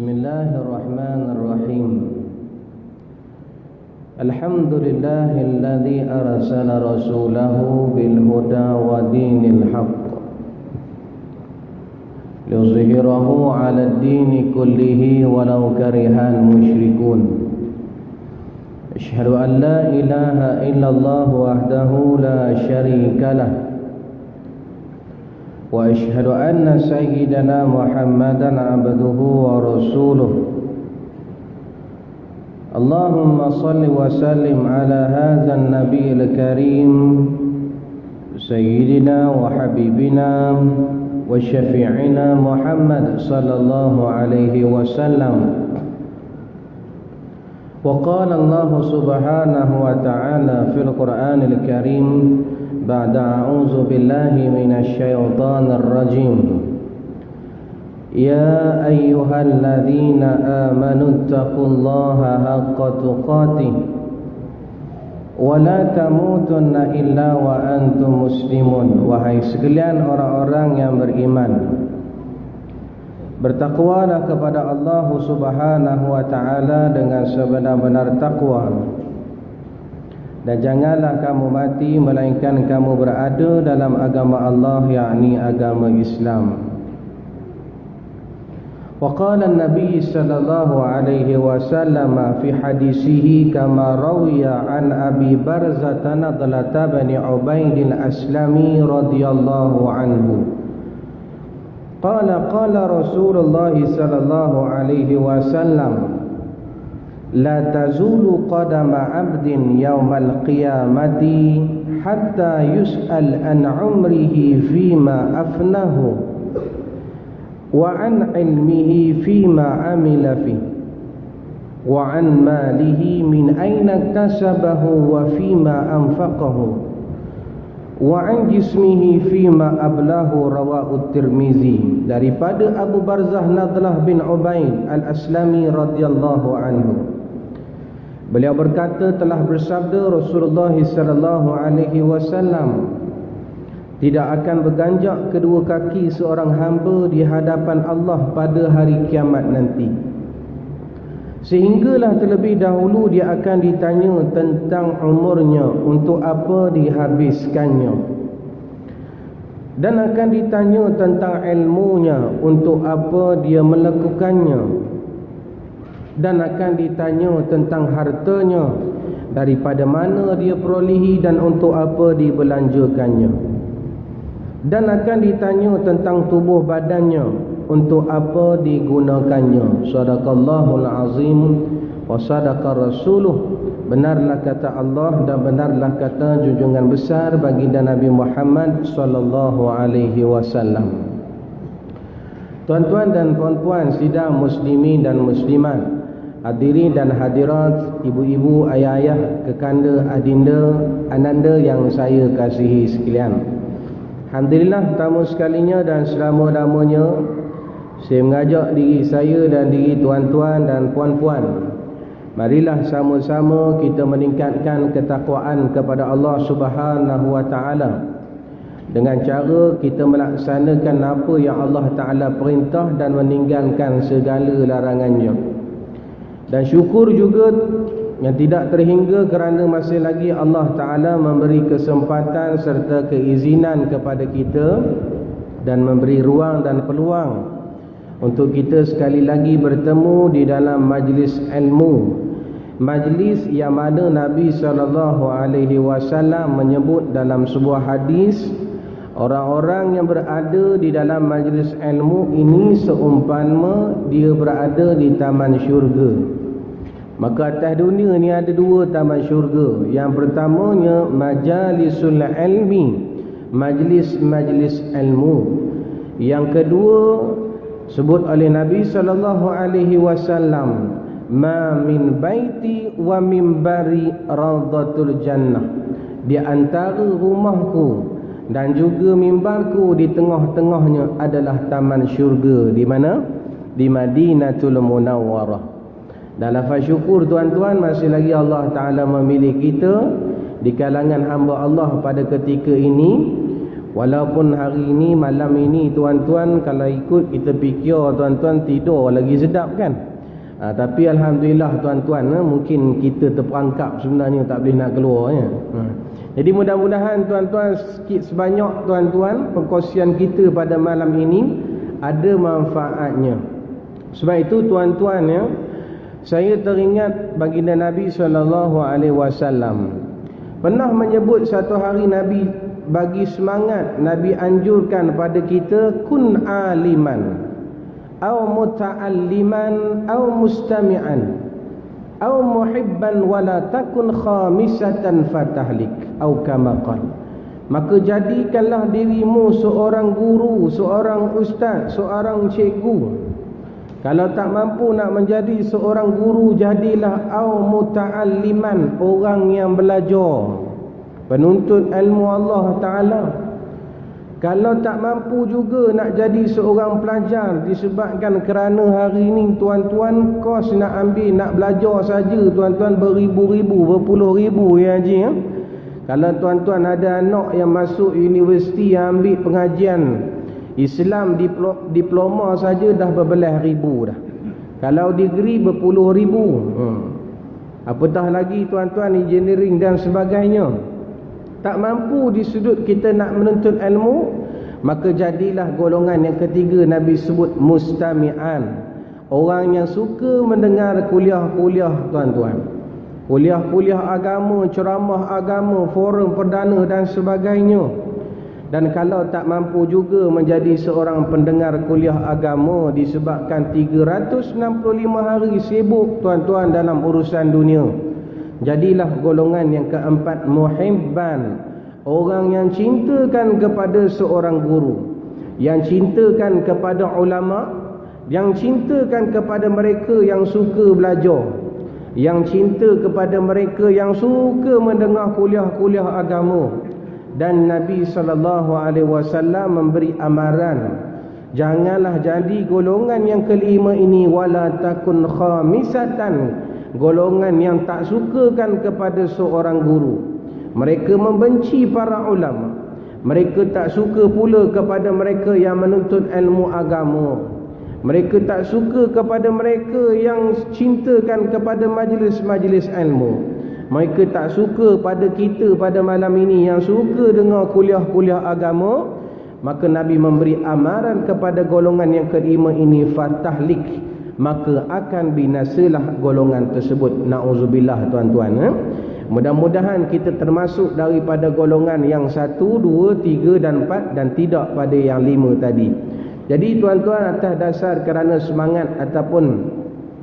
Bismillahirrahmanirrahim. Alhamdulillahilladzi arsala rasulahu bil huda wa dinil haqq liyuzhirahu 'alad dini kullihi walau karihal musyrikun. Asyhadu an la ilaha illallah wahdahu la syarika lah wa asyhadu anna sayyidana Muhammadan abduhu wa rasuluh. Allahumma salli wa sallim ala hadzal nabiyil karim sayyidina wa habibina wa syafi'ina Muhammad sallallahu alaihi wasallam. Wa qala Allah subhanahu wa ta'ala fil Qur'anil karim ba'da a'udzu billahi minasy syaithanir rajim. Ya ayyuhalladzina amanu taqullaha haqqa tuqatih wa la tamutunna illa wa antum muslimun. Wahai sekalian orang-orang yang beriman, bertakwalah kepada Allah subhanahu wa ta'ala dengan sebenar-benar takwa, dan janganlah kamu mati melainkan kamu berada dalam agama Allah, yakni agama Islam. Wa qala an-nabiy sallallahu alaihi wasallam fi hadisihi kama rawiya an Abi Barzah Nadlata bin Ubaid al-Aslami radhiyallahu anhu qala Rasulullah sallallahu alaihi wasallam la tazulu qadama 'abdin yawmal qiyamati hatta yus'al an 'umrihi fima afnahu wa an 'ilmihi fima 'amila fi wa an malihi min ayna iktasabahu wa fima anfaqahu wa an jismihi fima ablahu. Rawahu Tirmizi. Daripada Abu Barzah Nadlah bin Ubaid al-Aslami radhiyallahu anhu, beliau berkata, telah bersabda Rasulullah sallallahu alaihi wasallam, tidak akan berganjak kedua kaki seorang hamba di hadapan Allah pada hari kiamat nanti, sehinggalah terlebih dahulu dia akan ditanya tentang umurnya, untuk apa dihabiskannya, dan akan ditanya tentang ilmunya, untuk apa dia melakukannya, dan akan ditanya tentang hartanya, daripada mana dia perolehi dan untuk apa dibelanjakannya, dan akan ditanya tentang tubuh badannya, untuk apa digunakannya. Sadaqallahul azim wa sadaqa rasuluh. Benarlah kata Allah dan benarlah kata junjungan besar baginda Nabi Muhammad sallallahu alaihi wasallam. Tuan-tuan dan puan-puan sidang muslimin dan muslimat, hadirin dan hadirat, ibu-ibu, ayah-ayah, kekanda, adinda, ananda yang saya kasihi sekalian. Alhamdulillah, tamu sekalinya dan selama-lamanya saya mengajak diri saya dan diri tuan-tuan dan puan-puan, marilah sama-sama kita meningkatkan ketakwaan kepada Allah Subhanahu wa taala dengan cara kita melaksanakan apa yang Allah Taala perintah dan meninggalkan segala larangannya. Dan syukur juga yang tidak terhingga kerana masih lagi Allah Ta'ala memberi kesempatan serta keizinan kepada kita dan memberi ruang dan peluang untuk kita sekali lagi bertemu di dalam majlis ilmu, majlis yang mana Nabi SAW menyebut dalam sebuah hadis, orang-orang yang berada di dalam majlis ilmu ini seumpama dia berada di taman syurga. Maka atas dunia ni ada dua taman syurga. Yang pertamanya majalisul ilmi, majlis-majlis ilmu. Yang kedua sebut oleh Nabi sallallahu alaihi wasallam, ma min baiti wa mimbari rawdatul jannah. Di antara rumahku dan juga mimbarku di tengah-tengahnya adalah taman syurga. Di mana? Di Madinatul Munawwarah. Dan lafaz syukur tuan-tuan, masih lagi Allah Ta'ala memilih kita di kalangan hamba Allah pada ketika ini Walaupun hari ini, malam ini tuan-tuan, kalau ikut kita fikir tuan-tuan tidur lagi sedap kan. Tapi Alhamdulillah tuan-tuan, mungkin kita terperangkap sebenarnya tak boleh nak keluar ya. Jadi mudah-mudahan tuan-tuan, sikit sebanyak tuan-tuan, perkongsian kita pada malam ini ada manfaatnya. Sebab itu tuan-tuan ya, saya teringat baginda Nabi SAW pernah menyebut satu hari Nabi bagi semangat, Nabi anjurkan pada kita, kun aliman au muta'alliman au mustami'an au muhibban wala takun khamisatan fatahlik au kama qala. Maka jadikanlah dirimu seorang guru, seorang ustaz, seorang cikgu. Kalau tak mampu nak menjadi seorang guru, jadilah au muta'alliman, orang yang belajar, penuntut ilmu Allah Ta'ala. Kalau tak mampu juga nak jadi seorang pelajar, disebabkan kerana hari ini tuan-tuan kos nak ambil, nak belajar saja tuan-tuan beribu-ribu, berpuluh ribu ya Haji ya? Kalau tuan-tuan ada anak yang masuk universiti yang ambil pengajian Islam, diploma saja dah berbelas ribu dah. Kalau degree berpuluh ribu. Apatah lagi tuan-tuan engineering dan sebagainya. Tak mampu di sudut kita nak menuntut ilmu, maka jadilah golongan yang ketiga Nabi sebut mustami'an, orang yang suka mendengar kuliah-kuliah tuan-tuan, kuliah-kuliah agama, ceramah agama, forum perdana dan sebagainya. Dan kalau tak mampu juga menjadi seorang pendengar kuliah agama disebabkan 365 hari sibuk tuan-tuan dalam urusan dunia, jadilah golongan yang keempat muhibban, orang yang cintakan kepada seorang guru, yang cintakan kepada ulama, yang cintakan kepada mereka yang suka belajar, yang cinta kepada mereka yang suka mendengar kuliah-kuliah agama. Dan Nabi SAW memberi amaran, janganlah jadi golongan yang kelima ini, wala takun khamisatan, golongan yang tak sukakan kepada seorang guru. Mereka membenci para ulama, mereka tak suka pula kepada mereka yang menuntut ilmu agama, mereka tak suka kepada mereka yang cintakan kepada majlis-majlis ilmu. Mereka tak suka pada kita pada malam ini yang suka dengar kuliah-kuliah agama. Maka Nabi memberi amaran kepada golongan yang kelima ini, fatahlik, maka akan binasalah golongan tersebut. Na'udzubillah tuan-tuan. Mudah-mudahan kita termasuk daripada golongan yang 1, 2, 3 dan 4 dan tidak pada yang 5 tadi. Jadi tuan-tuan, atas dasar kerana semangat ataupun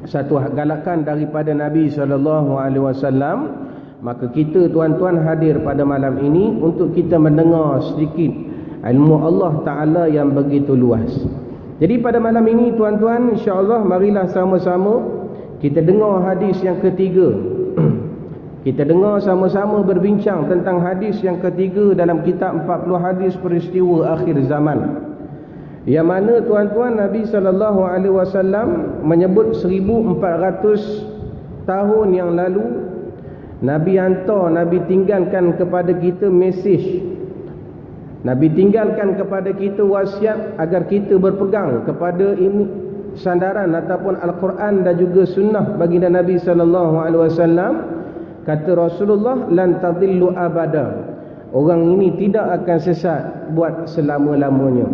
satu galakan daripada Nabi SAW, maka kita tuan-tuan hadir pada malam ini untuk kita mendengar sedikit ilmu Allah Ta'ala yang begitu luas. Jadi pada malam ini tuan-tuan, insya-Allah marilah sama-sama kita dengar hadis yang ketiga. Kita dengar sama-sama berbincang tentang hadis yang ketiga dalam kitab 40 hadis peristiwa akhir zaman, yang mana tuan-tuan Nabi SAW menyebut 1400 tahun yang lalu Nabi hantar, Nabi tinggalkan kepada kita mesej, Nabi tinggalkan kepada kita wasiat agar kita berpegang kepada ini sandaran ataupun Al-Quran dan juga sunnah baginda Nabi SAW. Kata Rasulullah, lan tadillu abada, orang ini tidak akan sesat buat selama-lamanya.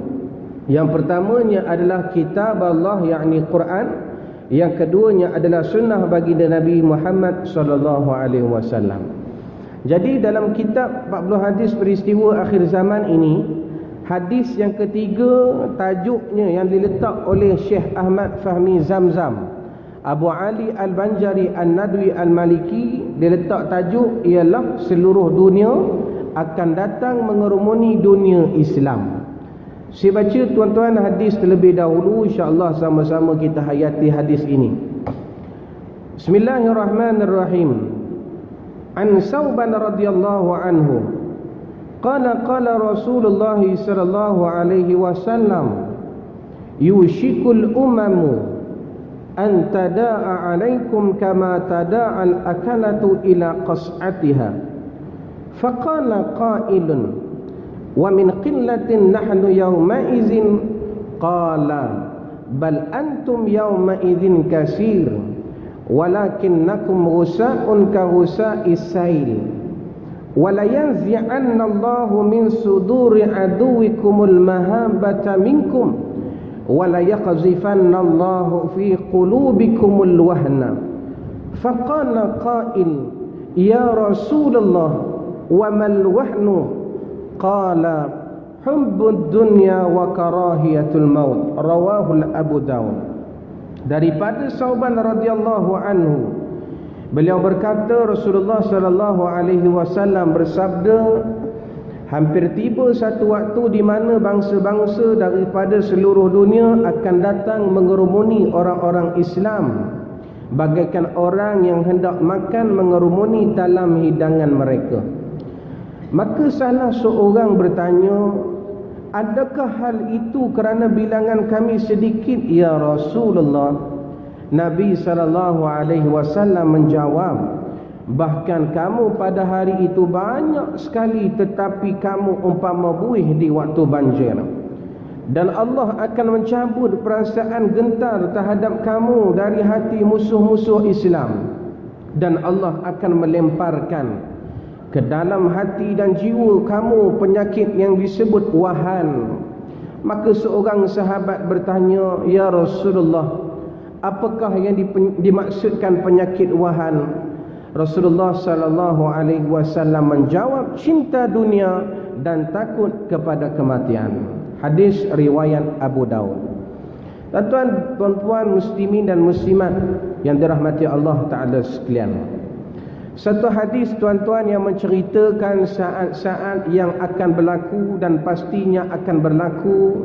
Yang pertamanya adalah kitab Allah, yakni Quran. Yang keduanya adalah sunnah baginda Nabi Muhammad SAW. Jadi dalam kitab 40 hadis peristiwa akhir zaman ini, hadis yang ketiga tajuknya yang diletak oleh Syekh Ahmad Fahmi Zamzam, Abu Ali Al-Banjari An-Nadwi Al-Maliki, diletak tajuk ialah seluruh dunia akan datang mengerumuni dunia Islam. Saya baca tuan-tuan hadis terlebih dahulu, insya-Allah sama-sama kita hayati hadis ini. Bismillahirrahmanirrahim. An Sauban radhiyallahu anhu qala Rasulullah sallallahu alaihi wasallam, yushikul umamu an tada'a alaikum kama tada'al akalatu ila qas'atiha. Faqala qailun wa min qillatin nahnu yawma'izin. Qala bal antum yawma'izin kasir walakinnakum ghusa'un ka ghusa'is sail wala yanzi'anna Allahu min suduri aduwikumul mahabbata minkum wala yaqzifanna Allahu fi qulubikumul wahna. Faqala qail ya Rasulullah wa mal wahnu? Qala hubbud dunya wa karahiyatul maut. Rawahul Abu Dawud. Daripada Sauban radhiyallahu anhu, beliau berkata Rasulullah sallallahu alaihi wasallam bersabda, hampir tiba satu waktu di mana bangsa-bangsa daripada seluruh dunia akan datang mengerumuni orang-orang Islam bagaikan orang yang hendak makan mengerumuni dalam hidangan mereka. Maka salah seorang bertanya, adakah hal itu kerana bilangan kami sedikit ya Rasulullah? Nabi SAW menjawab, bahkan kamu pada hari itu banyak sekali, tetapi kamu umpama buih di waktu banjir. Dan Allah akan mencabut perasaan gentar terhadap kamu dari hati musuh-musuh Islam. Dan Allah akan melemparkan ke dalam hati dan jiwa kamu penyakit yang disebut wahan. Maka seorang sahabat bertanya, ya Rasulullah, apakah yang dimaksudkan penyakit wahan? Rasulullah sallallahu alaihi wasallam menjawab, cinta dunia dan takut kepada kematian. Hadis riwayat Abu Daud. Tuan-tuan muslimin dan muslimat yang dirahmati Allah Ta'ala sekalian, satu hadis tuan-tuan yang menceritakan saat-saat yang akan berlaku dan pastinya akan berlaku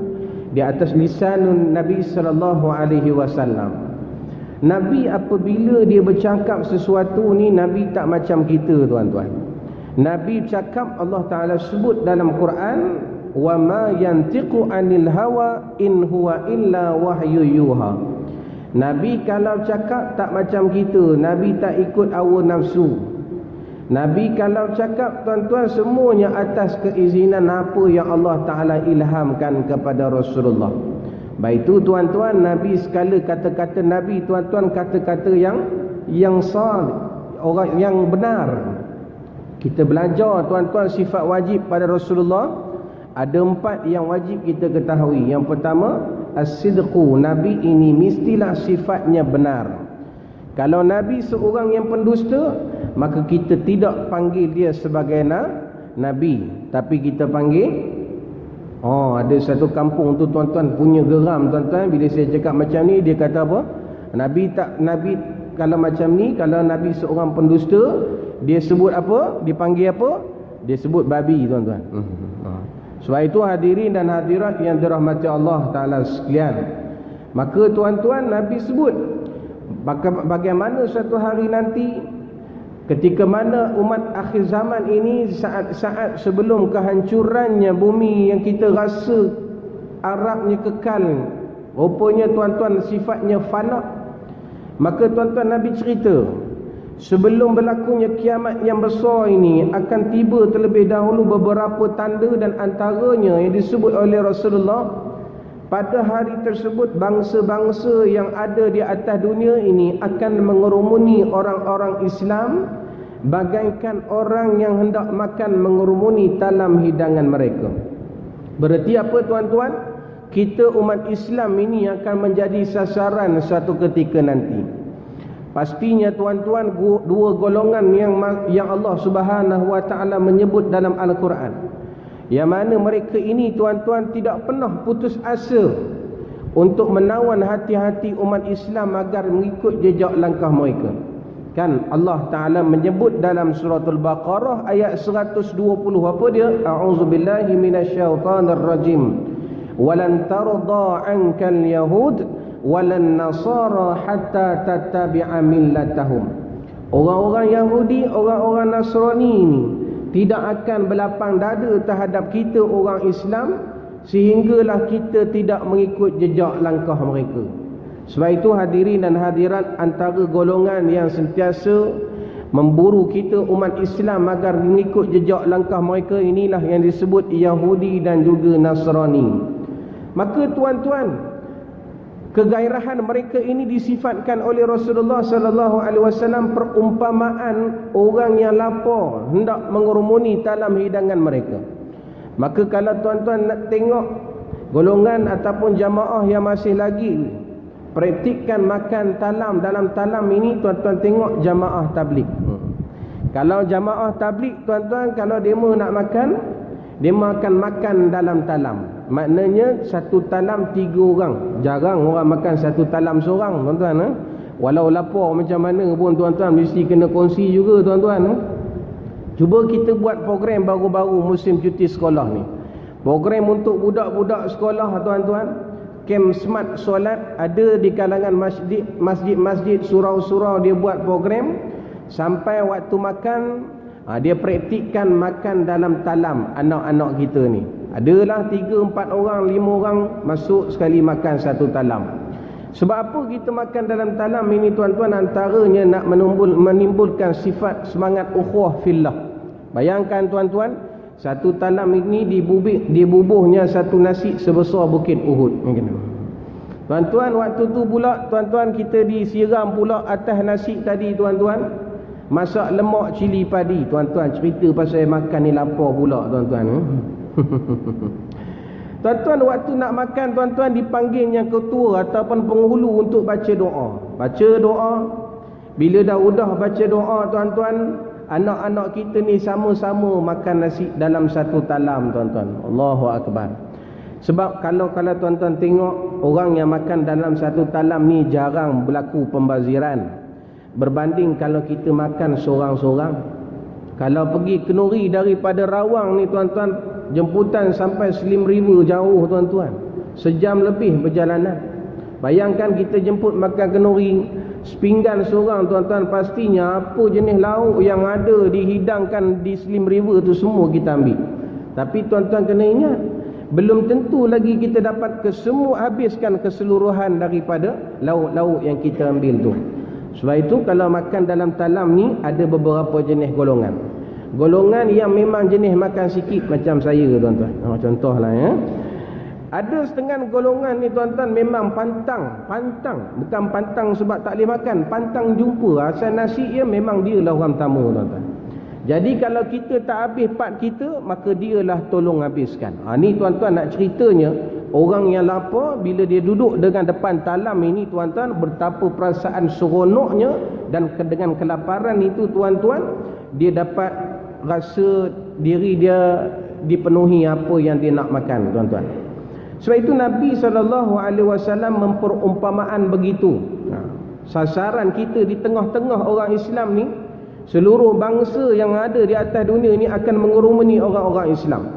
di atas lisan Nabi sallallahu alaihi wasallam. Nabi apabila dia bercakap sesuatu ni, Nabi tak macam kita tuan-tuan. Nabi cakap, Allah Ta'ala sebut dalam Quran, wa ma yantiqu anil hawa in huwa illa wahyu yuha. Nabi kalau cakap tak macam kita. Nabi tak ikut hawa nafsu. Nabi kalau cakap tuan-tuan semuanya atas keizinan apa yang Allah Ta'ala ilhamkan kepada Rasulullah. Baik itu tuan-tuan, Nabi sekala kata-kata Nabi tuan-tuan kata-kata yang salih, orang yang benar. Kita belajar tuan-tuan sifat wajib pada Rasulullah. Ada 4 yang wajib kita ketahui. Yang pertama, as-sidqu. Nabi ini mestilah sifatnya benar. Kalau Nabi seorang yang pendusta, maka kita tidak panggil dia sebagai Nabi, tapi kita panggil, ada satu kampung tu tuan-tuan punya geram tuan-tuan bila saya cakap macam ni. Dia kata apa? Nabi kalau macam ni, kalau Nabi seorang pendusta, dia sebut apa? Dipanggil apa? Dia sebut babi tuan-tuan. Sebab itu hadirin dan hadirat yang dirahmati Allah Ta'ala sekalian, maka tuan-tuan Nabi sebut bagaimana suatu hari nanti, ketika mana umat akhir zaman ini, saat-saat sebelum kehancurannya bumi yang kita rasa Arabnya kekal, rupanya tuan-tuan sifatnya fana. Maka tuan-tuan Nabi cerita, sebelum berlakunya kiamat yang besar ini akan tiba terlebih dahulu beberapa tanda, dan antaranya yang disebut oleh Rasulullah, pada hari tersebut bangsa-bangsa yang ada di atas dunia ini akan mengerumuni orang-orang Islam bagaikan orang yang hendak makan mengerumuni dalam hidangan mereka. Berarti apa tuan-tuan? Kita umat Islam ini akan menjadi sasaran suatu ketika nanti. Pastinya tuan-tuan, 2 golongan yang Allah Subhanahu wa Ta'ala menyebut dalam Al-Quran, yang mana mereka ini tuan-tuan tidak pernah putus asa untuk menawan hati-hati umat Islam agar mengikut jejak langkah mereka. Kan Allah Ta'ala menyebut dalam suratul Baqarah ayat 120, apa dia? A'udzubillahi minasyaitanirrajim. Walan tarda 'ankal yahud walan nasara hatta tattabi'a millatahum. Orang-orang Yahudi, orang-orang Nasrani ini tidak akan berlapang dada terhadap kita orang Islam sehinggalah kita tidak mengikut jejak langkah mereka. Sebab itu hadirin dan hadirat, antara golongan yang sentiasa memburu kita umat Islam agar mengikut jejak langkah mereka. Inilah yang disebut Yahudi dan juga Nasrani. Maka tuan-tuan, kegairahan mereka ini disifatkan oleh Rasulullah sallallahu alaihi wasallam perumpamaan orang yang lapar hendak mengerumuni dalam hidangan mereka. Maka kalau tuan-tuan nak tengok golongan ataupun jamaah yang masih lagi praktikkan makan talam dalam talam ini, tuan-tuan tengok jamaah tabligh. Kalau jamaah tabligh tuan-tuan, kalau demo nak makan, dia akan makan dalam talam. Maknanya satu talam 3 orang. Jarang orang makan satu talam seorang, tuan-tuan. Walau lapar macam mana pun tuan-tuan mesti kena kongsi juga, tuan-tuan. Cuba kita buat program baru-baru musim cuti sekolah ni. Program untuk budak-budak sekolah, tuan-tuan. Kem smart solat ada di kalangan masjid-masjid, surau-surau dia buat program. Sampai waktu makan, dia praktikkan makan dalam talam anak-anak kita ni. Adalah 3, 4 orang, 5 orang masuk sekali makan satu talam. Sebab apa kita makan dalam talam ini, tuan-tuan? Antaranya nak menimbulkan sifat semangat ukhuwah fillah. Bayangkan tuan-tuan, satu talam ini dibubuhnya satu nasi sebesar bukit Uhud. Tuan-tuan, waktu tu pula tuan-tuan kita disiram pula atas nasi tadi, tuan-tuan, masak lemak cili padi. Tuan-tuan cerita pasal makan ni lapar pula, tuan-tuan. Tuan-tuan, waktu nak makan, tuan-tuan dipanggilnya ketua ataupun penghulu untuk baca doa. Baca doa. Bila dah udah baca doa, tuan-tuan, anak-anak kita ni sama-sama makan nasi dalam satu talam, tuan-tuan. Allahu Akbar. Sebab kalau tuan-tuan tengok, orang yang makan dalam satu talam ni jarang berlaku pembaziran. Berbanding kalau kita makan seorang-seorang. Kalau pergi kenuri daripada Rawang ni, tuan-tuan, jemputan sampai Slim River jauh, tuan-tuan. Sejam lebih perjalanan. Bayangkan kita jemput makan kenuri sepinggan seorang, tuan-tuan, pastinya apa jenis lauk yang ada dihidangkan di Slim River tu semua kita ambil. Tapi tuan-tuan kena ingat, belum tentu lagi kita dapat habiskan keseluruhan daripada lauk-lauk yang kita ambil tu. Sebab itu kalau makan dalam talam ni ada beberapa jenis golongan. Golongan yang memang jenis makan sikit macam saya, tuan-tuan. Contohlah ya. Ada setengah golongan ni, tuan-tuan, memang pantang. Bukan pantang sebab tak boleh makan, pantang jumpa. Asal nasi dia memang dialah orang tamu, tuan-tuan. Jadi kalau kita tak habis part kita, maka dialah tolong habiskan. Ni tuan-tuan nak ceritanya, orang yang lapar bila dia duduk dengan depan talam ini, tuan-tuan, betapa perasaan seronoknya. Dan dengan kelaparan itu, tuan-tuan, dia dapat rasa diri dia dipenuhi apa yang dia nak makan, tuan-tuan. Sebab itu Nabi SAW memperumpamaan begitu. Sasaran kita di tengah-tengah orang Islam ni, seluruh bangsa yang ada di atas dunia ni akan mengerumuni orang-orang Islam.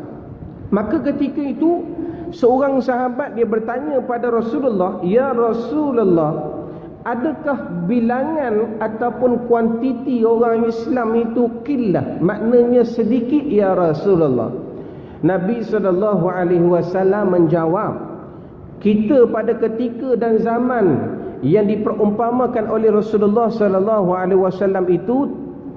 Maka ketika itu, seorang sahabat dia bertanya pada Rasulullah, "Ya Rasulullah, adakah bilangan ataupun kuantiti orang Islam itu qillah, maknanya sedikit ya Rasulullah?" Nabi SAW menjawab, kita pada ketika dan zaman yang diperumpamakan oleh Rasulullah SAW itu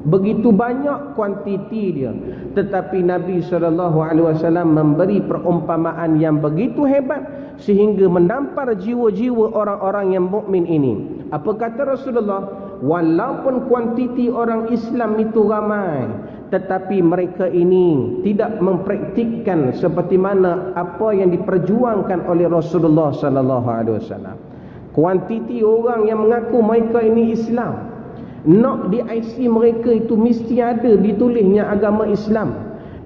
begitu banyak kuantiti dia, tetapi Nabi SAW memberi perumpamaan yang begitu hebat sehingga menampar jiwa-jiwa orang-orang yang mukmin ini. Apa kata Rasulullah? Walaupun kuantiti orang Islam itu ramai, tetapi mereka ini tidak mempraktikkan seperti mana apa yang diperjuangkan oleh Rasulullah SAW. Kuantiti orang yang mengaku mereka ini Islam, nak di IC mereka itu mesti ada ditulisnya agama Islam,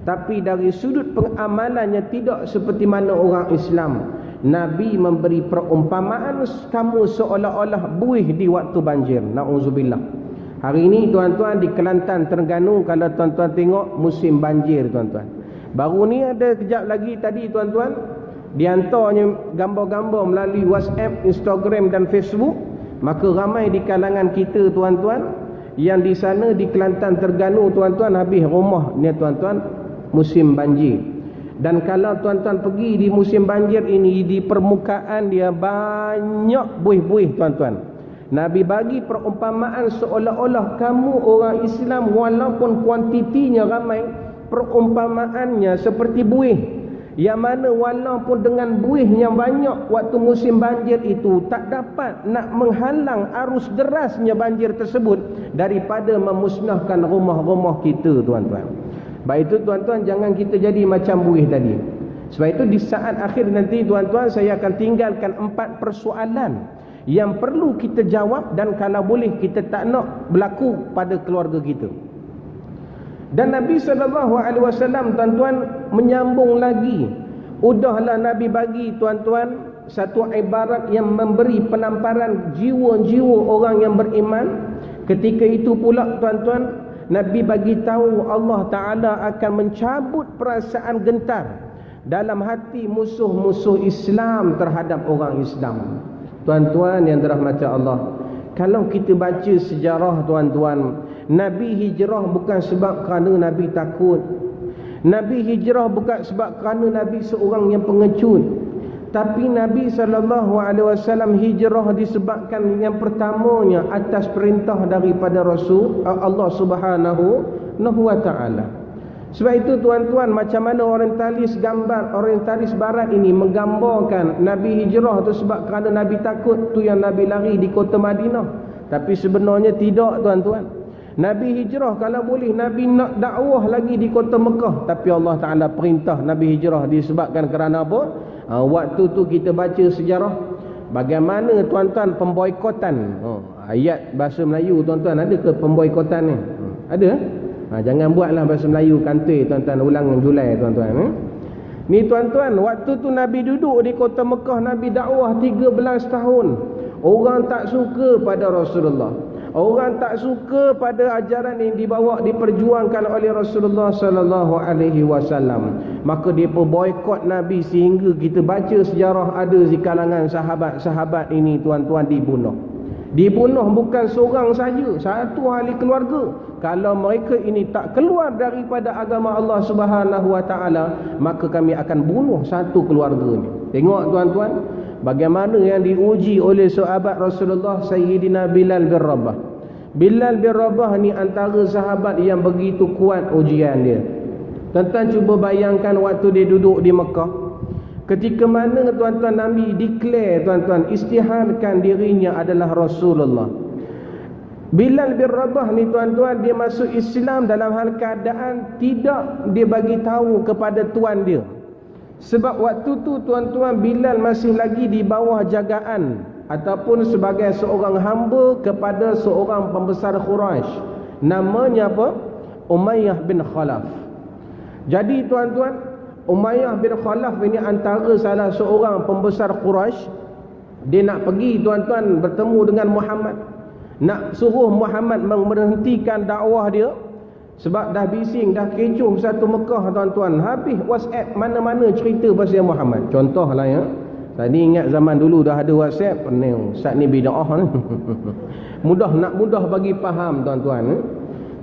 tapi dari sudut pengamalannya tidak seperti mana orang Islam. Nabi memberi perumpamaan kamu seolah-olah buih di waktu banjir. Na'udzubillah. Hari ini, tuan-tuan, di Kelantan, Terengganu, kalau tuan-tuan tengok musim banjir, tuan-tuan. Baru ni ada kejap lagi tadi, tuan-tuan, dihantarnya gambar-gambar melalui WhatsApp, Instagram dan Facebook. Maka ramai di kalangan kita, tuan-tuan, yang di sana di Kelantan, Terengganu, tuan-tuan, habis rumah ni, tuan-tuan, musim banjir. Dan kalau tuan-tuan pergi di musim banjir ini, di permukaan dia banyak buih-buih, tuan-tuan. Nabi bagi perumpamaan seolah-olah kamu orang Islam walaupun kuantitinya ramai, perumpamaannya seperti buih, yang mana walaupun dengan buih yang banyak waktu musim banjir itu tak dapat nak menghalang arus derasnya banjir tersebut daripada memusnahkan rumah-rumah kita, tuan-tuan. Baik itu tuan-tuan, jangan kita jadi macam buih tadi. Sebab itu di saat akhir nanti tuan-tuan, saya akan tinggalkan 4 persoalan yang perlu kita jawab, dan kalau boleh kita tak nak berlaku pada keluarga kita. Dan Nabi SAW tuan-tuan menyambung lagi. Udahlah Nabi bagi tuan-tuan satu ibarat yang memberi penamparan jiwa-jiwa orang yang beriman. Ketika itu pula tuan-tuan, Nabi bagi tahu Allah Ta'ala akan mencabut perasaan gentar dalam hati musuh-musuh Islam terhadap orang Islam. Tuan-tuan yang dirahmati Allah, kalau kita baca sejarah tuan-tuan, Nabi hijrah bukan sebab kerana Nabi takut. Nabi hijrah bukan sebab kerana Nabi seorang yang pengecut. Tapi Nabi SAW hijrah disebabkan yang pertamanya atas perintah daripada Rasul Allah Subhanahu wa Ta'ala. Sebab itu tuan-tuan, macam mana orientalis barat ini menggambarkan Nabi hijrah tu sebab kerana Nabi takut, tu yang Nabi lari di kota Madinah. Tapi sebenarnya tidak tuan-tuan. Nabi hijrah kalau boleh Nabi nak dakwah lagi di kota Mekah, tapi Allah Ta'ala perintah Nabi hijrah disebabkan kerana apa? Waktu tu kita baca sejarah bagaimana tuan-tuan pemboikotan. Ayat bahasa Melayu tuan-tuan, ada ke pemboikotan ni? Ada? Jangan buatlah bahasa Melayu kantoi tuan-tuan, ulang Julai tuan-tuan. Ni tuan-tuan, waktu tu Nabi duduk di kota Mekah, Nabi dakwah 13 tahun. Orang tak suka pada Rasulullah. Orang tak suka pada ajaran yang dibawa, diperjuangkan oleh Rasulullah sallallahu alaihi wasallam. Maka dia boikot Nabi sehingga kita baca sejarah ada di kalangan sahabat-sahabat ini tuan-tuan dibunuh. Dibunuh bukan seorang saja, satu ahli keluarga. Kalau mereka ini tak keluar daripada agama Allah Subhanahu wa Ta'ala, maka kami akan bunuh satu keluarga ni. Tengok tuan-tuan, bagaimana yang diuji oleh sahabat Rasulullah Sayyidina Bilal bin Rabah. Bilal bin Rabah ni antara sahabat yang begitu kuat ujian dia. Tuan-tuan cuba bayangkan waktu dia duduk di Mekah. Ketika mana tuan-tuan Nabi declare tuan-tuan istiharkan dirinya adalah Rasulullah. Bilal bin Rabah ni tuan-tuan, dia masuk Islam dalam hal keadaan tidak dia bagi tahu kepada tuan dia. Sebab waktu tu tuan-tuan Bilal masih lagi di bawah jagaan ataupun sebagai seorang hamba kepada seorang pembesar Quraisy. Namanya apa? Umayyah bin Khalaf. Jadi tuan-tuan, Umayyah bin Khalaf ini antara salah seorang pembesar Quraisy. Dia nak pergi tuan-tuan bertemu dengan Muhammad, nak suruh Muhammad memberhentikan dakwah dia. Sebab dah bising, dah kecoh satu Mekah tuan-tuan. Habis WhatsApp mana-mana cerita pasal Muhammad. Contohlah ya, tadi ingat zaman dulu dah ada WhatsApp, Ustaz ni bid'ah ni. mudah bagi faham tuan-tuan.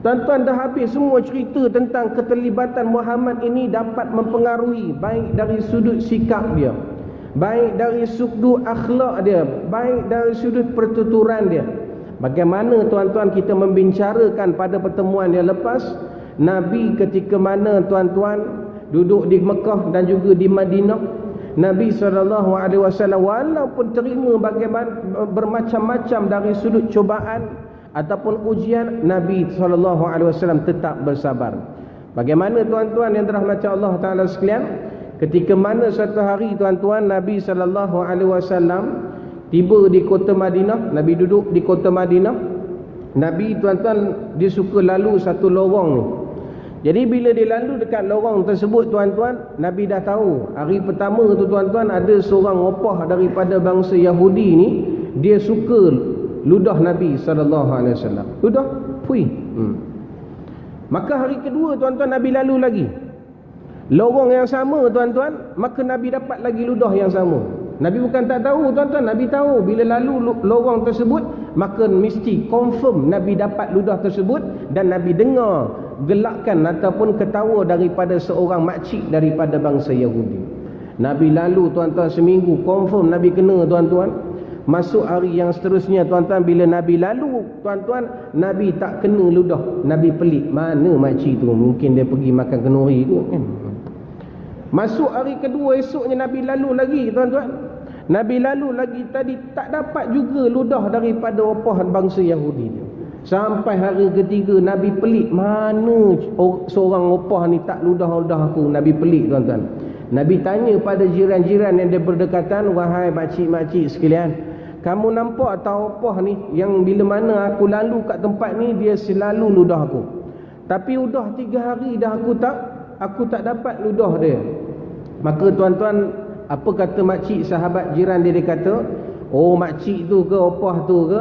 Tuan-tuan dah habis semua cerita tentang keterlibatan Muhammad ini dapat mempengaruhi baik dari sudut sikap dia, baik dari sudut akhlak dia, baik dari sudut pertuturan dia. Bagaimana tuan-tuan kita membicarakan pada pertemuan yang lepas, Nabi ketika mana tuan-tuan duduk di Mekah dan juga di Madinah, Nabi SAW walaupun terima bagaimana bermacam-macam dari sudut cubaan ataupun ujian, Nabi SAW tetap bersabar. Bagaimana tuan-tuan yang dirahmati Allah Ta'ala sekalian, ketika mana satu hari tuan-tuan Nabi SAW tiba di kota Madinah, Nabi duduk di kota Madinah. Nabi tuan-tuan dia suka lalu satu lorong ni. Jadi bila dia lalu dekat lorong tersebut tuan-tuan, Nabi dah tahu hari pertama tu tuan-tuan ada seorang opah daripada bangsa Yahudi ni, dia suka ludah Nabi SAW. Ludah, pui. Maka hari kedua tuan-tuan Nabi lalu lagi lorong yang sama tuan-tuan, maka Nabi dapat lagi ludah yang sama. Nabi bukan tak tahu tuan-tuan, Nabi tahu bila lalu lorong tersebut, maka mesti confirm Nabi dapat ludah tersebut. Dan Nabi dengar gelakan ataupun ketawa daripada seorang makcik daripada bangsa Yahudi. Nabi lalu tuan-tuan seminggu, confirm Nabi kena tuan-tuan. Masuk hari yang seterusnya tuan-tuan, bila Nabi lalu, tuan-tuan, Nabi tak kena ludah. Nabi pelik, mana makcik tu? Mungkin dia pergi makan kenduri tu kan. Masuk hari kedua, esoknya Nabi lalu lagi tuan-tuan. Nabi lalu lagi tadi, tak dapat juga ludah daripada opah bangsa Yahudi tu. Sampai hari ketiga Nabi pelik, mana seorang opah ni tak ludah-ludah aku. Nabi pelik tuan-tuan. Nabi tanya pada jiran-jiran yang dia berdekatan, wahai makcik-makcik sekalian, kamu nampak tak opah ni yang bila mana aku lalu kat tempat ni dia selalu ludah aku. Tapi udah 3 hari dah aku tak dapat ludah dia. Maka tuan-tuan, apa kata makcik sahabat jiran dia kata, oh makcik tu ke opah tu ke?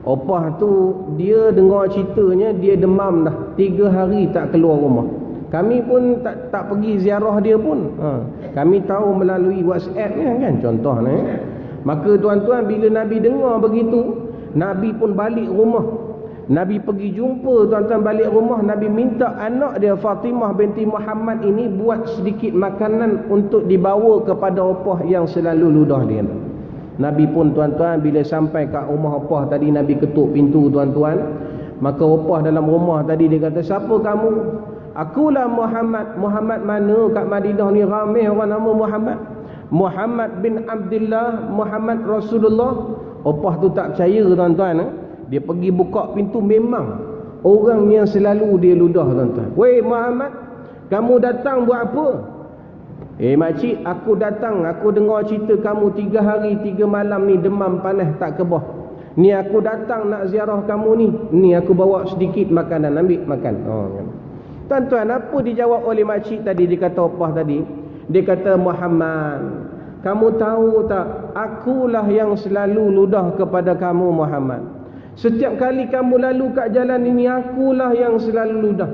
Opah tu dia dengar ceritanya dia demam dah 3 hari tak keluar rumah. Kami pun tak pergi ziarah dia pun. Kami tahu melalui WhatsApp ni kan contoh ni. Maka tuan-tuan, bila Nabi dengar begitu, Nabi pun balik rumah. Nabi pergi jumpa tuan-tuan, balik rumah. Nabi minta anak dia Fatimah binti Muhammad ini buat sedikit makanan untuk dibawa kepada opah yang selalu ludah dia. Nabi pun tuan-tuan, bila sampai kat rumah opah tadi, Nabi ketuk pintu tuan-tuan. Maka opah dalam rumah tadi dia kata, siapa kamu? Akulah Muhammad. Muhammad mana? Kat Madinah ni ramai orang nama Muhammad. Muhammad bin Abdullah, Muhammad Rasulullah. Opah tu tak percaya tuan-tuan. Dia pergi buka pintu, memang orang yang selalu dia ludah tuan-tuan. Weh Muhammad, kamu datang buat apa? Makcik, aku datang, aku dengar cerita kamu 3 hari 3 malam ni demam panas tak kebah. Ni aku datang nak ziarah kamu ni. Ni aku bawa sedikit makanan, ambil makan. Tuan-tuan, apa dijawab oleh makcik tadi? Dia kata opah tadi, dia kata, Muhammad, kamu tahu tak, akulah yang selalu ludah kepada kamu Muhammad. Setiap kali kamu lalu kat jalan ini, akulah yang selalu ludah.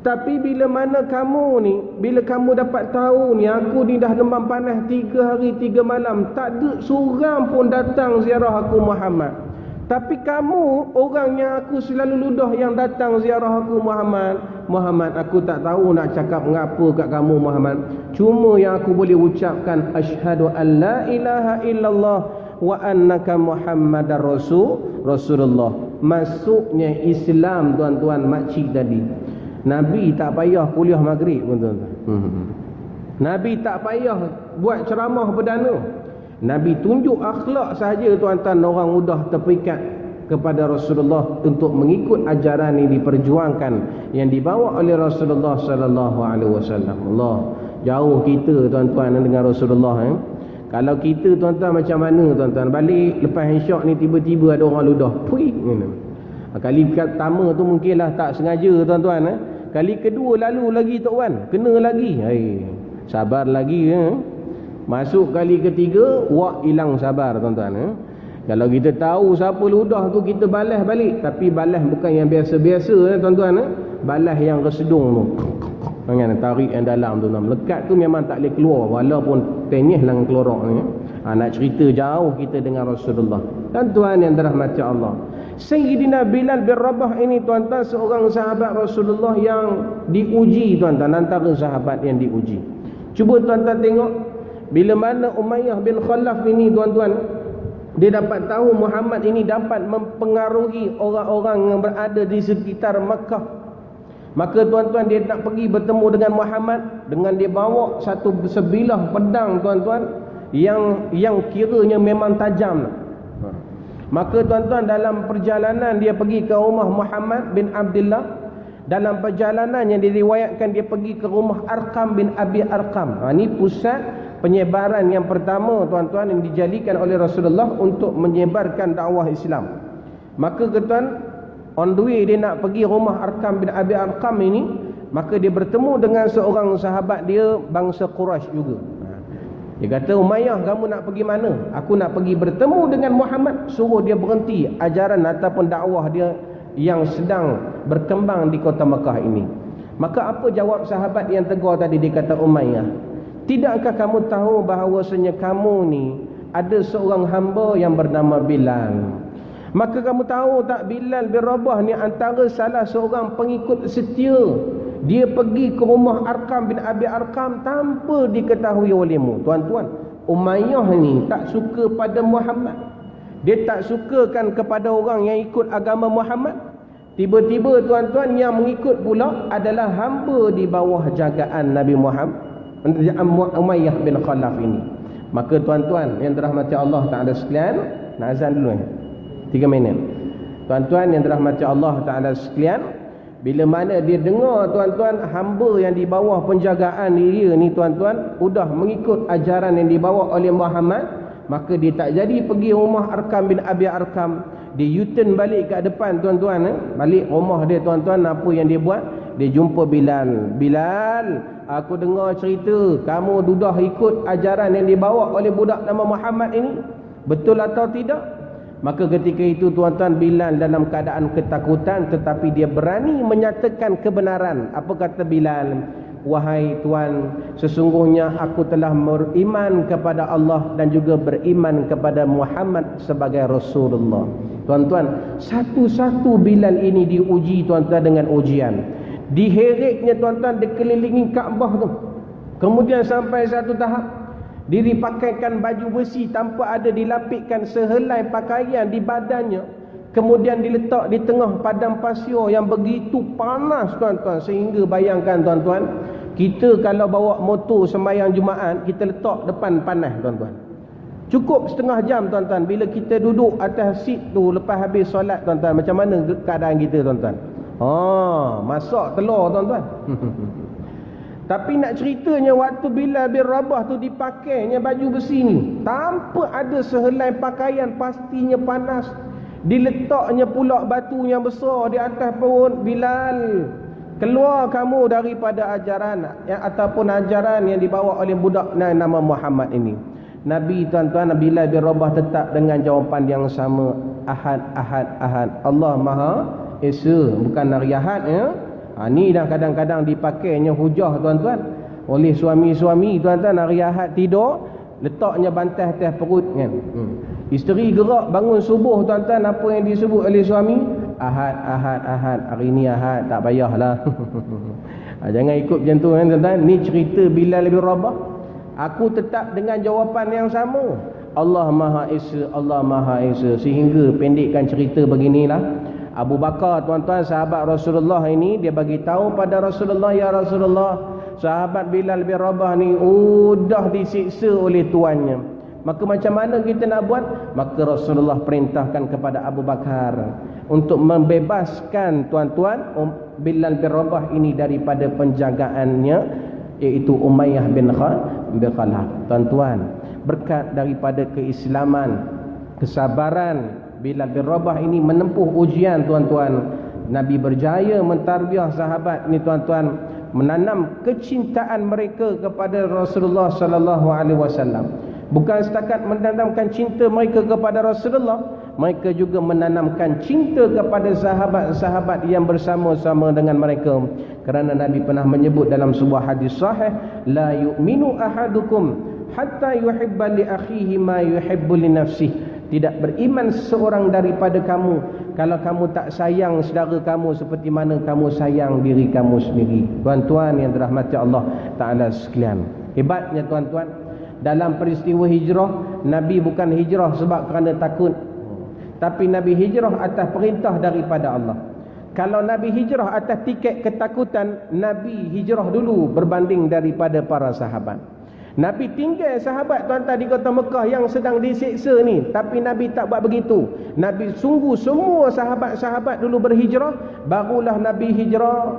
Tapi bila mana kamu ni, bila kamu dapat tahu ni, aku ni dah demam panas 3 hari 3 malam, tak ada seorang pun datang ziarah aku Muhammad. Tapi kamu, orang yang aku selalu ludah yang datang ziarah aku Muhammad. Muhammad, aku tak tahu nak cakap mengapa kat kamu Muhammad. Cuma yang aku boleh ucapkan, asyhadu an la ilaha illallah wa annaka Muhammadar Rasulullah. Masuknya Islam tuan-tuan makcik tadi. Nabi tak payah kuliah maghrib pun tuan-tuan. Nabi tak payah buat ceramah perdana. Nabi tunjuk akhlak sahaja tuan-tuan, orang mudah terpikat kepada Rasulullah untuk mengikut ajaran ini diperjuangkan yang dibawa oleh Rasulullah sallallahu alaihi wasallam. Allah, jauh kita tuan-tuan dengan Rasulullah. Kalau kita tuan-tuan macam mana tuan-tuan, balik lepas isyak ni tiba-tiba ada orang ludah. Puik. Kali pertama tu mungkinlah tak sengaja tuan-tuan. Kali kedua lalu lagi Tok Wan, kena lagi. Sabar lagi. Masuk kali ketiga, wak hilang sabar tuan-tuan. Kalau kita tahu siapa ludah tu, kita balas balik. Tapi balas bukan yang biasa-biasa tuan-tuan. Balas yang resedung tu. Jangan tarik yang dalam tu. Melekat tu memang tak boleh keluar, walaupun tenyih lang keluar ni. Nak cerita jauh kita dengan Rasulullah. Tuan-tuan yang dirahmati Allah, Sayyidina Bilal bin Rabah ini tuan-tuan, seorang sahabat Rasulullah yang diuji tuan-tuan, antara sahabat yang diuji. Cuba tuan-tuan tengok, bila mana Umayyah bin Khalaf ini tuan-tuan, dia dapat tahu Muhammad ini dapat mempengaruhi orang-orang yang berada di sekitar Makkah. Maka tuan-tuan, dia nak pergi bertemu dengan Muhammad, dengan dia bawa satu sebilah pedang tuan-tuan, yang kiranya memang tajam. Maka tuan-tuan, dalam perjalanan dia pergi ke rumah Muhammad bin Abdullah. Dalam perjalanan yang diriwayatkan, dia pergi ke rumah Arqam bin Abi Arqam. Ini pusat penyebaran yang pertama tuan-tuan yang dijadikan oleh Rasulullah untuk menyebarkan dakwah Islam. Maka tuan, on the way dia nak pergi rumah Arqam bin Abi Arqam ini, maka dia bertemu dengan seorang sahabat dia bangsa Quraisy juga. Dia kata, Umayyah, kamu nak pergi mana? Aku nak pergi bertemu dengan Muhammad. Suruh dia berhenti ajaran ataupun dakwah dia yang sedang berkembang di kota Makkah ini. Maka apa jawab sahabat yang tegur tadi? Dia kata, Umayyah, tidakkah kamu tahu bahawasanya kamu ni ada seorang hamba yang bernama Bilal? Maka kamu tahu tak, Bilal bin Rabah ni antara salah seorang pengikut setia. Dia pergi ke rumah Arqam bin Abi Arqam tanpa diketahui olehmu. Tuan-tuan, Umayyah ni tak suka pada Muhammad. Dia tak sukakan kepada orang yang ikut agama Muhammad. Tiba-tiba tuan-tuan yang mengikut pula adalah hamba di bawah jagaan Nabi Muhammad, Umayyah bin Khalaf ini. Maka tuan-tuan yang dirahmati Allah Ta'ala sekalian, nak azan dulu 3 minit. Tuan-tuan yang dirahmati Allah Ta'ala sekalian, bila mana dia dengar tuan-tuan hamba yang di bawah penjagaan dia ni tuan-tuan sudah mengikut ajaran yang dibawa oleh Muhammad, maka dia tak jadi pergi rumah Arkam bin Abi Arkam. Dia U-turn balik kat depan tuan-tuan, balik rumah dia tuan-tuan. Apa yang dia buat? Dia jumpa Bilal. Bilal, aku dengar cerita kamu sudah ikut ajaran yang dibawa oleh budak nama Muhammad ini, betul atau tidak? Maka ketika itu tuan-tuan, Bilal dalam keadaan ketakutan, tetapi dia berani menyatakan kebenaran. Apa kata Bilal? Wahai Tuan, sesungguhnya aku telah beriman kepada Allah dan juga beriman kepada Muhammad sebagai Rasulullah. Tuan-tuan, satu-satu Bilal ini diuji tuan-tuan dengan ujian. Diheretnya tuan-tuan, dikelilingi Kaabah tu. Kemudian sampai satu tahap, diri pakaikan baju besi tanpa ada dilapikkan sehelai pakaian di badannya. Kemudian diletak di tengah padang pasir yang begitu panas tuan-tuan. Sehingga bayangkan tuan-tuan, kita kalau bawa motor sembahyang Jumaat, kita letak depan panas tuan-tuan. Cukup setengah jam tuan-tuan. Bila kita duduk atas seat tu lepas habis solat tuan-tuan, macam mana keadaan kita tuan-tuan? Masak telur tuan-tuan. Tapi nak ceritanya, waktu Bilal bin Rabah tu dipakainya baju besi ni, tanpa ada sehelai pakaian, pastinya panas. Diletaknya pula batu yang besar di atas perut Bilal. Keluar kamu daripada ajaran ataupun ajaran yang dibawa oleh budak nama Muhammad ini. Nabi tuan-tuan, Bilal bin Rabah tetap dengan jawapan yang sama. Ahad, ahad, ahad. Allah Maha Esa. Bukan Hari Ahad ya. Ni dah kadang-kadang dipakainya hujah tuan-tuan oleh suami-suami tuan-tuan. Hari Ahad tidur, letaknya bantal atas perut kan. Isteri gerak bangun subuh tuan-tuan, apa yang disebut oleh suami? Ahad, ahad, ahad. Hari ni Ahad, tak payahlah. Jangan ikut macam tu kan tuan-tuan. Ni cerita Bilal bin Rabah. Aku tetap dengan jawapan yang sama. Allah Maha Esa, Allah Maha Esa. Sehingga pendekkan cerita beginilah, Abu Bakar tuan-tuan, sahabat Rasulullah ini, dia bagi tahu pada Rasulullah, ya Rasulullah, sahabat Bilal bin Rabah ni sudah disiksa oleh tuannya. Maka macam mana kita nak buat? Maka Rasulullah perintahkan kepada Abu Bakar untuk membebaskan tuan-tuan Bilal bin Rabah ini daripada penjagaannya, iaitu Umayyah bin Khalaf. Tuan-tuan, berkat daripada keislaman, kesabaran Bilal bin Rabah ini menempuh ujian tuan-tuan, Nabi berjaya mentarbiah sahabat ni tuan-tuan, menanam kecintaan mereka kepada Rasulullah sallallahu alaihi wasallam. Bukan setakat menanamkan cinta mereka kepada Rasulullah, mereka juga menanamkan cinta kepada sahabat-sahabat yang bersama-sama dengan mereka. Kerana Nabi pernah menyebut dalam sebuah hadis sahih, la yu'minu ahadukum hatta yuhibba li akhihi ma yuhibbu li nafsihi. Tidak beriman seorang daripada kamu kalau kamu tak sayang saudara kamu seperti mana kamu sayang diri kamu sendiri. Tuan-tuan yang dirahmati Allah Ta'ala sekalian, hebatnya tuan-tuan, dalam peristiwa hijrah, Nabi bukan hijrah sebab kerana takut, tapi Nabi hijrah atas perintah daripada Allah. Kalau Nabi hijrah atas tiket ketakutan, Nabi hijrah dulu berbanding daripada para sahabat. Nabi tinggal sahabat tuan-tuan di kota Mekah yang sedang disiksa ni, tapi Nabi tak buat begitu. Nabi sungguh semua sahabat-sahabat dulu berhijrah, barulah Nabi hijrah.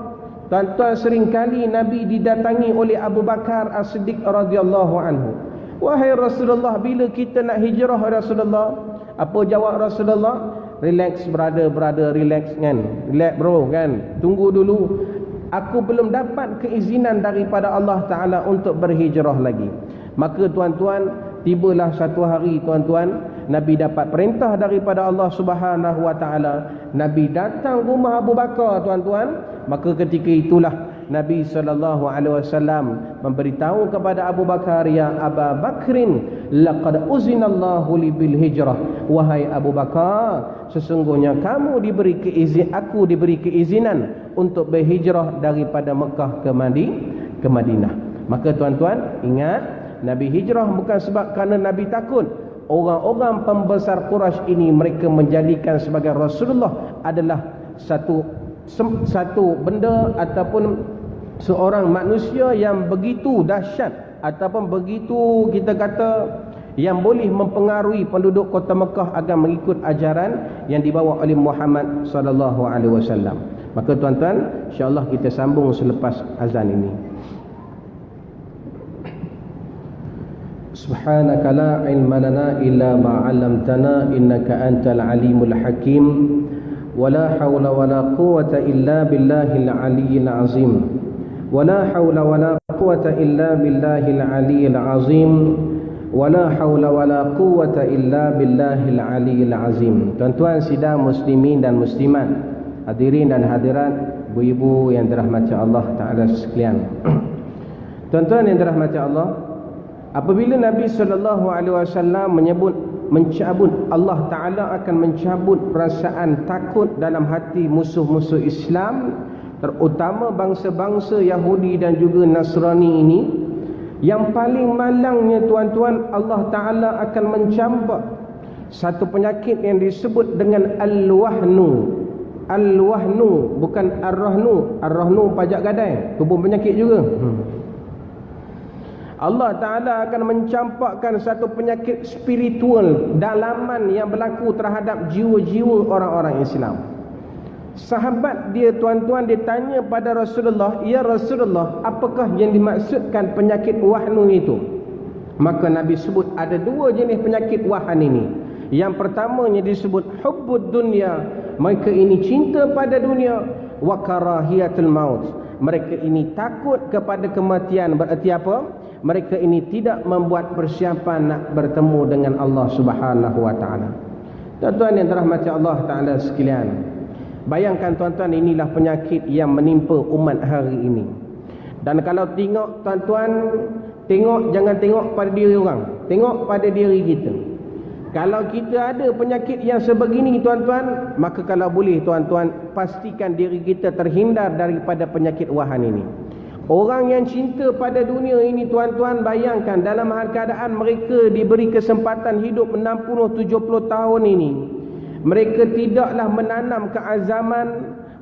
Tuan-tuan, seringkali Nabi didatangi oleh Abu Bakar As-Siddiq radhiyallahu anhu. Wahai Rasulullah, bila kita nak hijrah Rasulullah? Apa jawab Rasulullah? Relax brother, relax kan. Relax bro kan. Tunggu dulu. Aku belum dapat keizinan daripada Allah Ta'ala untuk berhijrah lagi. Maka tuan-tuan, tibalah satu hari tuan-tuan, Nabi dapat perintah daripada Allah Subhanahu Wa Ta'ala. Nabi datang rumah Abu Bakar tuan-tuan. Maka ketika itulah Nabi SAW memberitahu kepada Abu Bakar, ya Aba Bakrin, laqad uzinallahu li bil hijrah. Wahai Abu Bakar, sesungguhnya kamu aku diberi keizinan untuk berhijrah daripada Mekah ke Madinah. Maka tuan-tuan, ingat, Nabi hijrah bukan sebab kerana Nabi takut. orang-orang pembesar Quraisy ini mereka menjadikan sebagai Rasulullah adalah satu benda ataupun seorang manusia yang begitu dahsyat ataupun begitu kita kata yang boleh mempengaruhi penduduk kota Mekah agar mengikut ajaran yang dibawa oleh Muhammad sallallahu alaihi wasallam. Maka tuan-tuan, insya-Allah kita sambung selepas azan ini. Subhanaka la ilma lana illa ma 'allamtana innaka antal alimul hakim. Wala haula wala quwwata illa billahil aliyyil azim. Wala haula wala quwwata illa billahil aliyyil azim. Wala haula wala quwwata illa billahil aliyyil azim. Tuan-tuan sidang muslimin dan muslimat, hadirin dan hadirat, ibu-ibu yang dirahmati Allah Taala sekalian. Tuan-tuan yang dirahmati Allah, apabila Nabi SAW mencabut, Allah Ta'ala akan mencabut perasaan takut dalam hati musuh-musuh Islam, terutama bangsa-bangsa Yahudi dan juga Nasrani ini. Yang paling malangnya tuan-tuan, Allah Ta'ala akan mencabut satu penyakit yang disebut dengan Al-Wahnu. Al-Wahnu, bukan Ar-Rahnu. Ar-Rahnu pajak gadai, tu pun penyakit juga. Allah Ta'ala akan mencampakkan satu penyakit spiritual dalaman yang berlaku terhadap jiwa-jiwa orang-orang Islam. Sahabat dia tuan-tuan ditanya pada Rasulullah, "Ya Rasulullah, apakah yang dimaksudkan penyakit wahnu itu?" Maka Nabi sebut ada dua jenis penyakit wahan ini. Yang pertamanya disebut hubbud dunya, mereka ini cinta pada dunia, wa karahiyatul maut, mereka ini takut kepada kematian. Berarti apa? Mereka ini tidak membuat persiapan nak bertemu dengan Allah Subhanahu wa taala. Tuan-tuan yang dirahmati Allah Taala sekalian, bayangkan tuan-tuan, inilah penyakit yang menimpa umat hari ini. Dan kalau tengok tuan-tuan, jangan tengok pada diri orang, tengok pada diri kita. Kalau kita ada penyakit yang sebegini tuan-tuan, maka kalau boleh tuan-tuan, pastikan diri kita terhindar daripada penyakit wahan ini. Orang yang cinta pada dunia ini tuan-tuan, bayangkan dalam hal keadaan mereka diberi kesempatan hidup 60-70 tahun ini, mereka tidaklah menanam keazaman,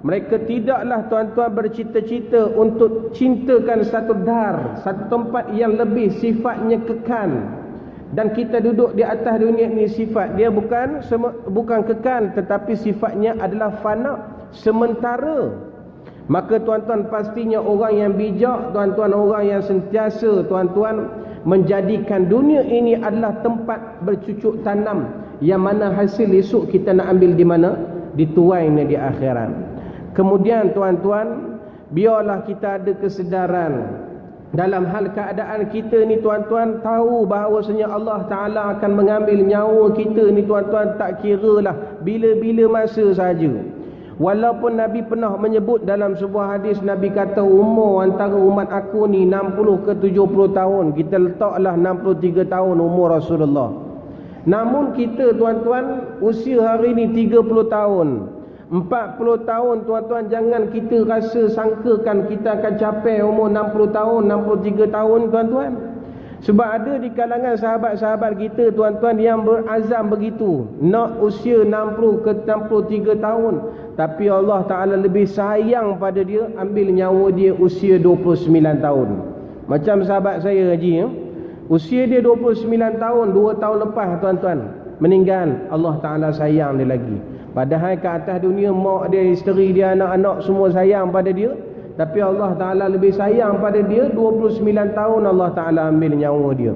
mereka tidaklah tuan-tuan bercita-cita untuk cintakan satu dar, satu tempat yang lebih sifatnya kekal. Dan kita duduk di atas dunia ini, sifat dia bukan kekal, tetapi sifatnya adalah fana, sementara. Maka tuan-tuan, pastinya orang yang bijak tuan-tuan, orang yang sentiasa tuan-tuan menjadikan dunia ini adalah tempat bercucuk tanam, yang mana hasil esok kita nak ambil di mana? Dituainya di akhirat. Kemudian tuan-tuan, biarlah kita ada kesedaran dalam hal keadaan kita ni tuan-tuan, tahu bahawasanya Allah Ta'ala akan mengambil nyawa kita ni tuan-tuan, tak kira lah bila-bila masa saja. Walaupun Nabi pernah menyebut dalam sebuah hadis, Nabi kata umur antara umat aku ni 60 ke 70 tahun. Kita letaklah 63 tahun umur Rasulullah. Namun kita tuan-tuan, usia hari ni 30 tahun, 40 tahun tuan-tuan, jangan kita rasa sangkakan kita akan capai umur 60 tahun, 63 tahun tuan-tuan. Sebab ada di kalangan sahabat-sahabat kita tuan-tuan yang berazam begitu, nak usia 60 ke 63 tahun, tapi Allah Ta'ala lebih sayang pada dia, ambil nyawa dia usia 29 tahun. Macam sahabat saya Haji, usia dia 29 tahun, 2 tahun lepas tuan-tuan meninggal. Allah Ta'ala sayang dia lagi. Padahal ke atas dunia mak dia, isteri dia, anak-anak semua sayang pada dia, tapi Allah Ta'ala lebih sayang pada dia. 29 tahun Allah Ta'ala ambil nyawa dia.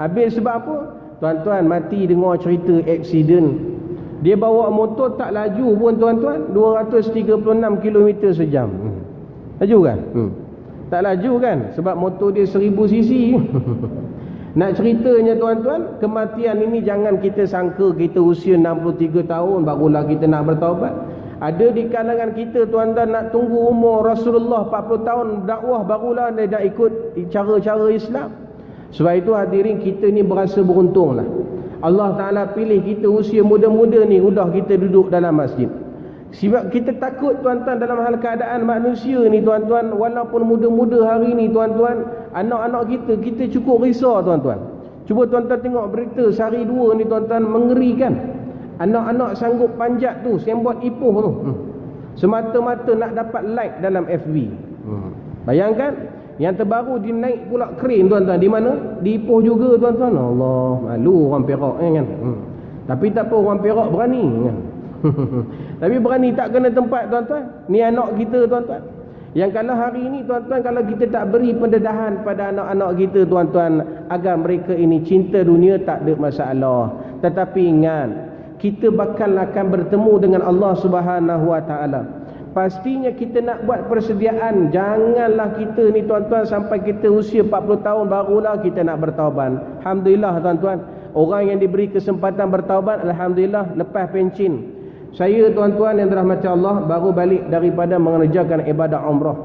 Habis sebab apa? Tuan-tuan, mati dengar cerita aksiden. Dia bawa motor tak laju pun tuan-tuan, 236 km sejam. Laju kan? Tak laju kan? Sebab motor dia 1000 cc. Nak ceritanya tuan-tuan, kematian ini jangan kita sangka kita usia 63 tahun barulah kita nak bertaubat. Ada di kalangan kita tuan-tuan nak tunggu umur Rasulullah 40 tahun dakwah barulah dia nak ikut cara-cara Islam. Sebab itu hadirin, kita ni berasa beruntunglah. Allah Ta'ala pilih kita usia muda-muda ni, udah kita duduk dalam masjid. Sebab kita takut tuan-tuan dalam hal keadaan manusia ni tuan-tuan, walaupun muda-muda hari ni tuan-tuan, anak-anak kita cukup risau tuan-tuan. Cuba tuan-tuan tengok berita sehari dua ni tuan-tuan, mengerikan. Anak-anak sanggup panjat tu, sembot ipoh tu, semata-mata nak dapat like dalam FB. Bayangkan, yang terbaru dinaik pula kren tuan-tuan. Di mana? Di Ipoh juga tuan-tuan. Allah, malu orang Perak kan. Tapi tak apa, orang Perak berani kan. Tapi berani tak kena tempat tuan-tuan. Ni anak kita tuan-tuan, yang kalau hari ini tuan-tuan, kalau kita tak beri pendedahan pada anak-anak kita tuan-tuan, agar mereka ini cinta dunia, tak ada masalah. Tetapi ingat, kita bakal akan bertemu dengan Allah Subhanahu Wa Taala. Pastinya kita nak buat persediaan. Janganlah kita ni tuan-tuan sampai kita usia 40 tahun barulah kita nak bertaubat. Alhamdulillah tuan-tuan, orang yang diberi kesempatan bertaubat, alhamdulillah, lepas pencin. Saya tuan-tuan yang dirahmati Allah, baru balik daripada mengerjakan ibadah umrah.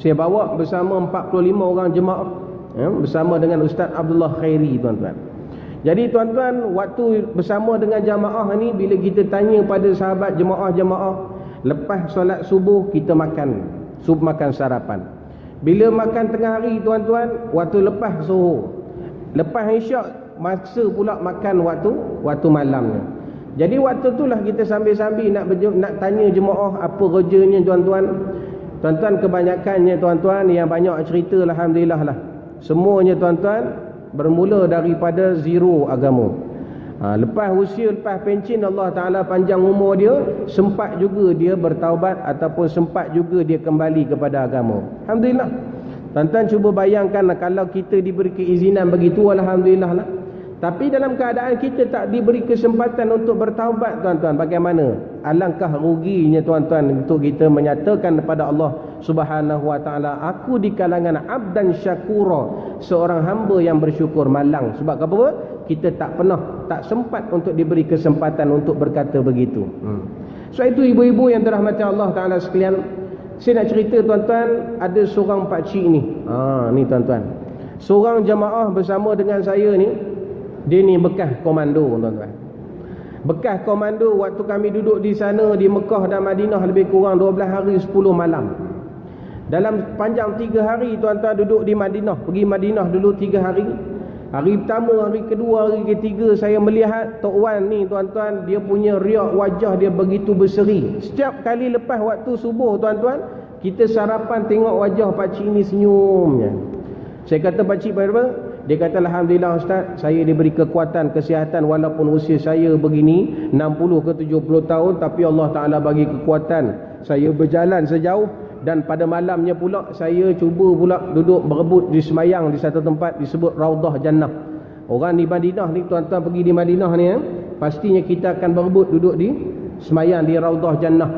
Saya bawa bersama 45 orang jemaah, bersama dengan Ustaz Abdullah Khairi tuan-tuan. Jadi tuan-tuan, waktu bersama dengan jemaah ni, bila kita tanya pada sahabat jemaah-jemaah, lepas solat subuh kita makan sarapan. Bila makan tengah hari tuan-tuan, waktu lepas zuhur. Lepas isyak, masa pula makan waktu malamnya. Jadi waktu itulah kita sambil-sambil nak tanya jemaah apa kerjanya tuan-tuan. Tuan-tuan, kebanyakannya tuan-tuan yang banyak cerita, alhamdulillah lah, semuanya tuan-tuan bermula daripada zero agama. Lepas pencin, Allah Ta'ala panjang umur dia, sempat juga dia bertaubat ataupun sempat juga dia kembali kepada agama. Alhamdulillah. Tuan-tuan cuba bayangkan, kalau kita diberi keizinan begitu, alhamdulillah lah. Tapi dalam keadaan kita tak diberi kesempatan untuk bertaubat tuan-tuan, bagaimana? Alangkah ruginya tuan-tuan untuk kita menyatakan kepada Allah Subhanahu Wa Taala, aku di kalangan abdan syakura, seorang hamba yang bersyukur malang. Sebab apa? Kita tak sempat untuk diberi kesempatan untuk berkata begitu. So itu ibu-ibu yang dirahmati Allah Ta'ala sekalian, saya nak cerita tuan-tuan, ada seorang pakcik ni. Ni tuan-tuan, seorang jemaah bersama dengan saya ni. Dia ni bekas komando tuan-tuan. Bekas komando, waktu kami duduk di sana di Mekah dan Madinah, lebih kurang 12 hari 10 malam. Dalam panjang 3 hari tuan-tuan duduk di Madinah. Pergi Madinah dulu 3 hari. Hari pertama, hari kedua, hari ketiga, saya melihat Tok Wan ni tuan-tuan, dia punya riak wajah dia begitu berseri. Setiap kali lepas waktu subuh tuan-tuan, kita sarapan tengok wajah pakcik ni senyumnya. Saya kata, pakcik apa? Dia kata, alhamdulillah Ustaz, saya diberi kekuatan, kesihatan, walaupun usia saya begini 60 ke 70 tahun, tapi Allah Ta'ala bagi kekuatan. Saya berjalan sejauh, dan pada malamnya pula saya cuba pula duduk berebut di semayang di satu tempat disebut Raudah Jannah. Orang di Madinah ni tuan-tuan, pergi di Madinah ni pastinya kita akan berebut duduk di semayang di Raudah Jannah.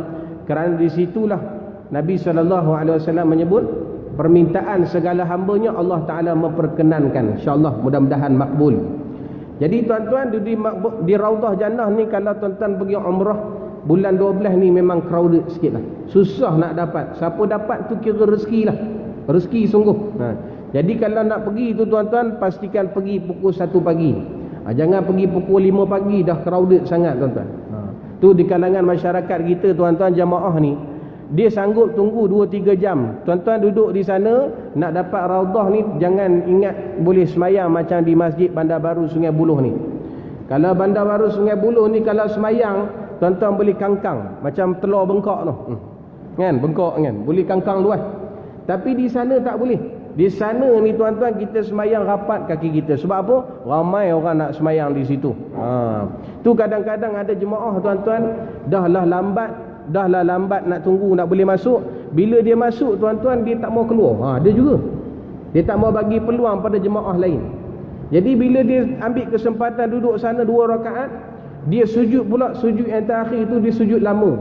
Kerana di situlah Nabi SAW menyebut, permintaan segala hambanya Allah Ta'ala memperkenankan. InsyaAllah mudah-mudahan makbul. Jadi tuan-tuan, di Raudah Jannah ni, kalau tuan-tuan pergi umrah bulan 12 ni memang crowded sikit lah. Susah nak dapat. Siapa dapat tu kira rezeki lah. Rezeki sungguh. Jadi kalau nak pergi tu tuan-tuan, pastikan pergi pukul 1 pagi. Jangan pergi pukul 5 pagi, dah crowded sangat tuan-tuan. Tu di kalangan masyarakat kita tuan-tuan, jamaah ni, dia sanggup tunggu 2-3 jam. Tuan-tuan duduk di sana, nak dapat Raudah ni, jangan ingat boleh semayang macam di Masjid Bandar Baru Sungai Buloh ni. Kalau Bandar Baru Sungai Buloh ni, kalau semayang, tuan-tuan boleh kangkang macam telur bengkok tu. Kan, bengkok kan, boleh kangkang luas. Tapi di sana tak boleh. Di sana ni tuan-tuan, kita semayang rapat kaki kita. Sebab apa? Ramai orang nak semayang di situ. Tu kadang-kadang ada jemaah tuan-tuan, dah lah lambat nak tunggu, nak boleh masuk. Bila dia masuk tuan-tuan, dia tak mau keluar. Dia juga, dia tak mau bagi peluang pada jemaah lain. Jadi bila dia ambil kesempatan duduk sana 2 rakaat, dia sujud pula. Sujud yang terakhir itu dia sujud lama.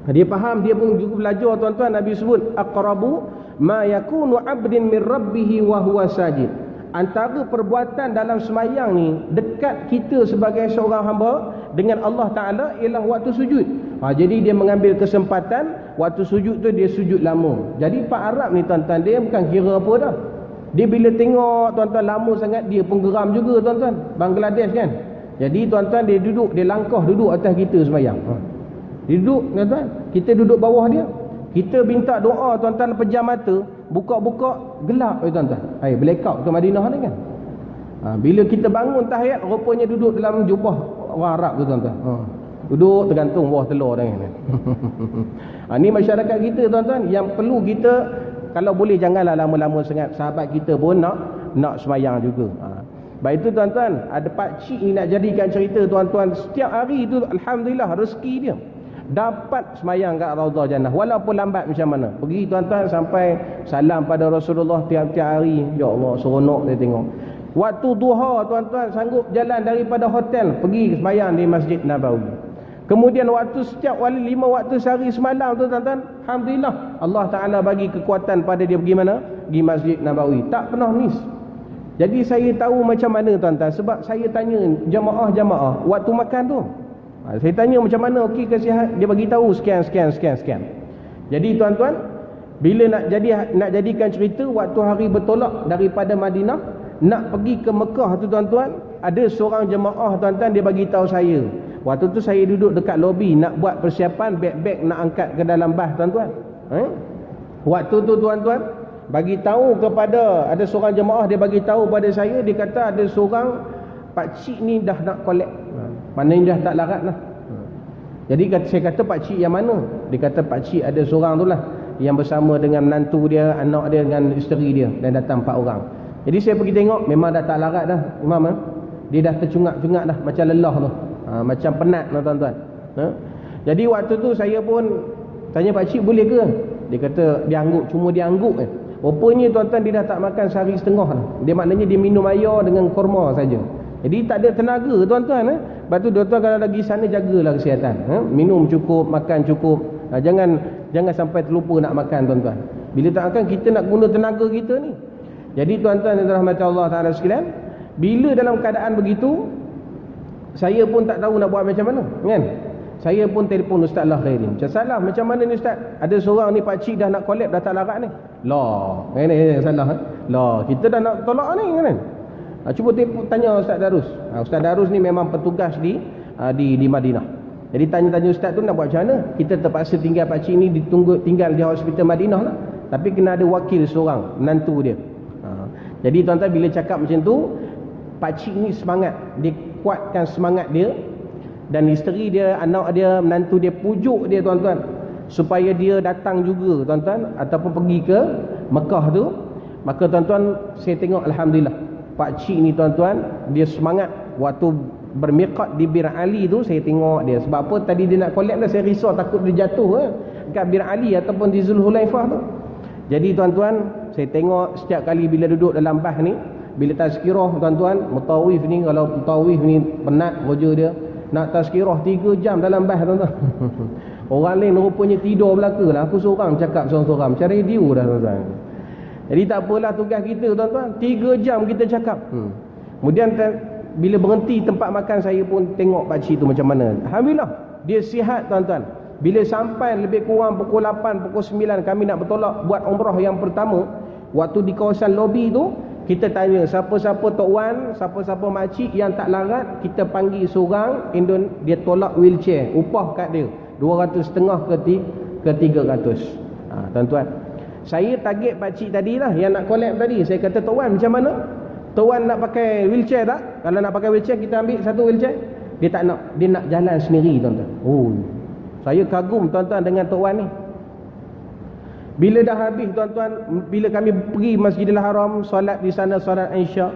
Dia faham, dia pun juga belajar tuan-tuan. Nabi sebut, aqrabu ma yakunu 'abdin min rabbih wa huwa sajid. Antara perbuatan dalam semayang ni, dekat kita sebagai seorang hamba dengan Allah Ta'ala ialah waktu sujud. Jadi dia mengambil kesempatan, waktu sujud tu dia sujud lama. Jadi Pak Arab ni tuan-tuan, dia bukan kira apa dah. Dia bila tengok tuan-tuan lama sangat, dia pun geram juga tuan-tuan. Bangladesh kan. Jadi tuan-tuan, dia duduk, dia langkah duduk atas kita semayang. Dia duduk tuan-tuan, kita duduk bawah dia. Kita minta doa tuan-tuan, pejam mata, buka-buka gelap tuan-tuan. Blackout ke Madinah ni kan. Bila kita bangun tahiyat, rupanya duduk dalam jubah orang Arab tu tuan-tuan. Duduk tergantung bawah telur dah ni. Ni masyarakat kita tuan-tuan, yang perlu kita, kalau boleh janganlah lama-lama sangat. Sahabat kita pun nak semayang juga. Baik itu tuan-tuan, ada pakcik ni nak jadikan cerita tuan-tuan, setiap hari tu alhamdulillah rezeki dia dapat semayang kat Raudhah Jannah walaupun lambat macam mana. Pergi tuan-tuan sampai salam pada Rasulullah tiap-tiap hari. Ya Allah, seronok saya tengok. Waktu duha tuan-tuan sanggup jalan daripada hotel pergi semayang di Masjid Nabawi. Kemudian waktu setiap wali 5 waktu sehari semalam tu tuan-tuan, alhamdulillah Allah Ta'ala bagi kekuatan pada dia pergi mana? Pergi Masjid Nabawi. Tak pernah miss. Jadi saya tahu macam mana tuan-tuan, sebab saya tanya jamaah-jamaah waktu makan tu. Saya tanya macam mana, okey ke sihat? Dia bagi tahu sekian. Jadi tuan-tuan, bila nak jadikan cerita, waktu hari bertolak daripada Madinah nak pergi ke Mekah tu tuan-tuan, ada seorang jemaah tuan-tuan, dia bagi tahu saya. Waktu tu saya duduk dekat lobi nak buat persiapan beg-beg nak angkat ke dalam bas tuan-tuan. Waktu tu tuan-tuan bagi tahu kepada, ada seorang jemaah dia bagi tahu pada saya, dia kata ada seorang pakcik ni dah nak collect. Maknanya dah tak larat lah. Jadi saya kata pakcik yang mana? Dia kata pakcik ada seorang tu lah yang bersama dengan menantu dia, anak dia dengan isteri dia, dan datang 4 orang. Jadi saya pergi tengok, memang dah tak larat dah Imam. Dia dah tercungak-cungak dah, macam lelah tu, macam penat lah tuan-tuan. Jadi waktu tu saya pun tanya pakcik boleh ke? Dia kata dia angguk, cuma dia angguk rupanya tuan-tuan dia dah tak makan sehari setengah dah. Dia maknanya dia minum air dengan kurma saja. Jadi tak ada tenaga tuan-tuan. Lepas tu tuan-tuan kalau lagi sana jagalah kesihatan. Minum cukup, makan cukup. Jangan sampai terlupa nak makan tuan-tuan. Bila tak makan, kita nak guna tenaga kita ni. Jadi tuan-tuan yang dirahmati Allah Ta'ala sekalian, bila dalam keadaan begitu, saya pun tak tahu nak buat macam mana, kan? Saya pun telefon Ustaz Lah Khairin. Macam salah, macam mana ni Ustaz? Ada seorang ni pakcik dah nak collect, dah tak larat ni. Lah, ini salah. Lah, kita dah nak tolak ni kan? Cuba tanya Ustaz Darus. Ustaz Darus ni memang petugas di Madinah. Jadi tanya Ustaz tu nak buat macam mana? Kita terpaksa tinggal pakcik ni tinggal di hospital Madinah lah. Tapi kena ada wakil seorang, menantu dia. Jadi tuan-tuan bila cakap macam tu, pakcik ni semangat. Dia kuatkan semangat dia. Dan isteri dia, anak dia, menantu dia pujuk dia tuan-tuan, supaya dia datang juga tuan-tuan, ataupun pergi ke Mekah tu. Maka tuan-tuan, saya tengok alhamdulillah pakcik ni tuan-tuan, dia semangat. Waktu bermiqat di Bir Ali tu, saya tengok dia. Sebab apa? Tadi dia nak collect dah, saya risau takut dia jatuh dekat Bir Ali ataupun di Zulhulaifah tu. Jadi tuan-tuan, saya tengok setiap kali bila duduk dalam bas ni, bila tazkirah tuan-tuan, mutawif ni, kalau mutawif ni penat kerja dia, nak tazkirah 3 jam dalam bas tuan-tuan. Orang lain rupanya tidur belaka lah. Aku seorang cakap seorang-seorang, macam radio dah tuan-tuan. Jadi tak apalah tugas kita tuan-tuan, 3 jam kita cakap. Kemudian bila berhenti tempat makan, saya pun tengok pakcik tu macam mana. Alhamdulillah dia sihat tuan-tuan. Bila sampai lebih kurang pukul 8, pukul 9 kami nak bertolak buat umrah yang pertama, waktu di kawasan lobi tu, kita tanya siapa-siapa Tok Wan, siapa-siapa makcik yang tak larat, kita panggil seorang, dia tolak wheelchair, upah kat dia 250 ke 300. Tuan-tuan, saya target pakcik tadi lah yang nak collect tadi. Saya kata, Tok Wan macam mana? Tok Wan nak pakai wheelchair tak? Kalau nak pakai wheelchair, kita ambil satu wheelchair. Dia tak nak, dia nak jalan sendiri tuan-tuan. Saya kagum tuan-tuan dengan Tok Wan ni. Bila dah habis tuan-tuan, bila kami pergi Masjidil Haram, solat di sana, solat Isyak,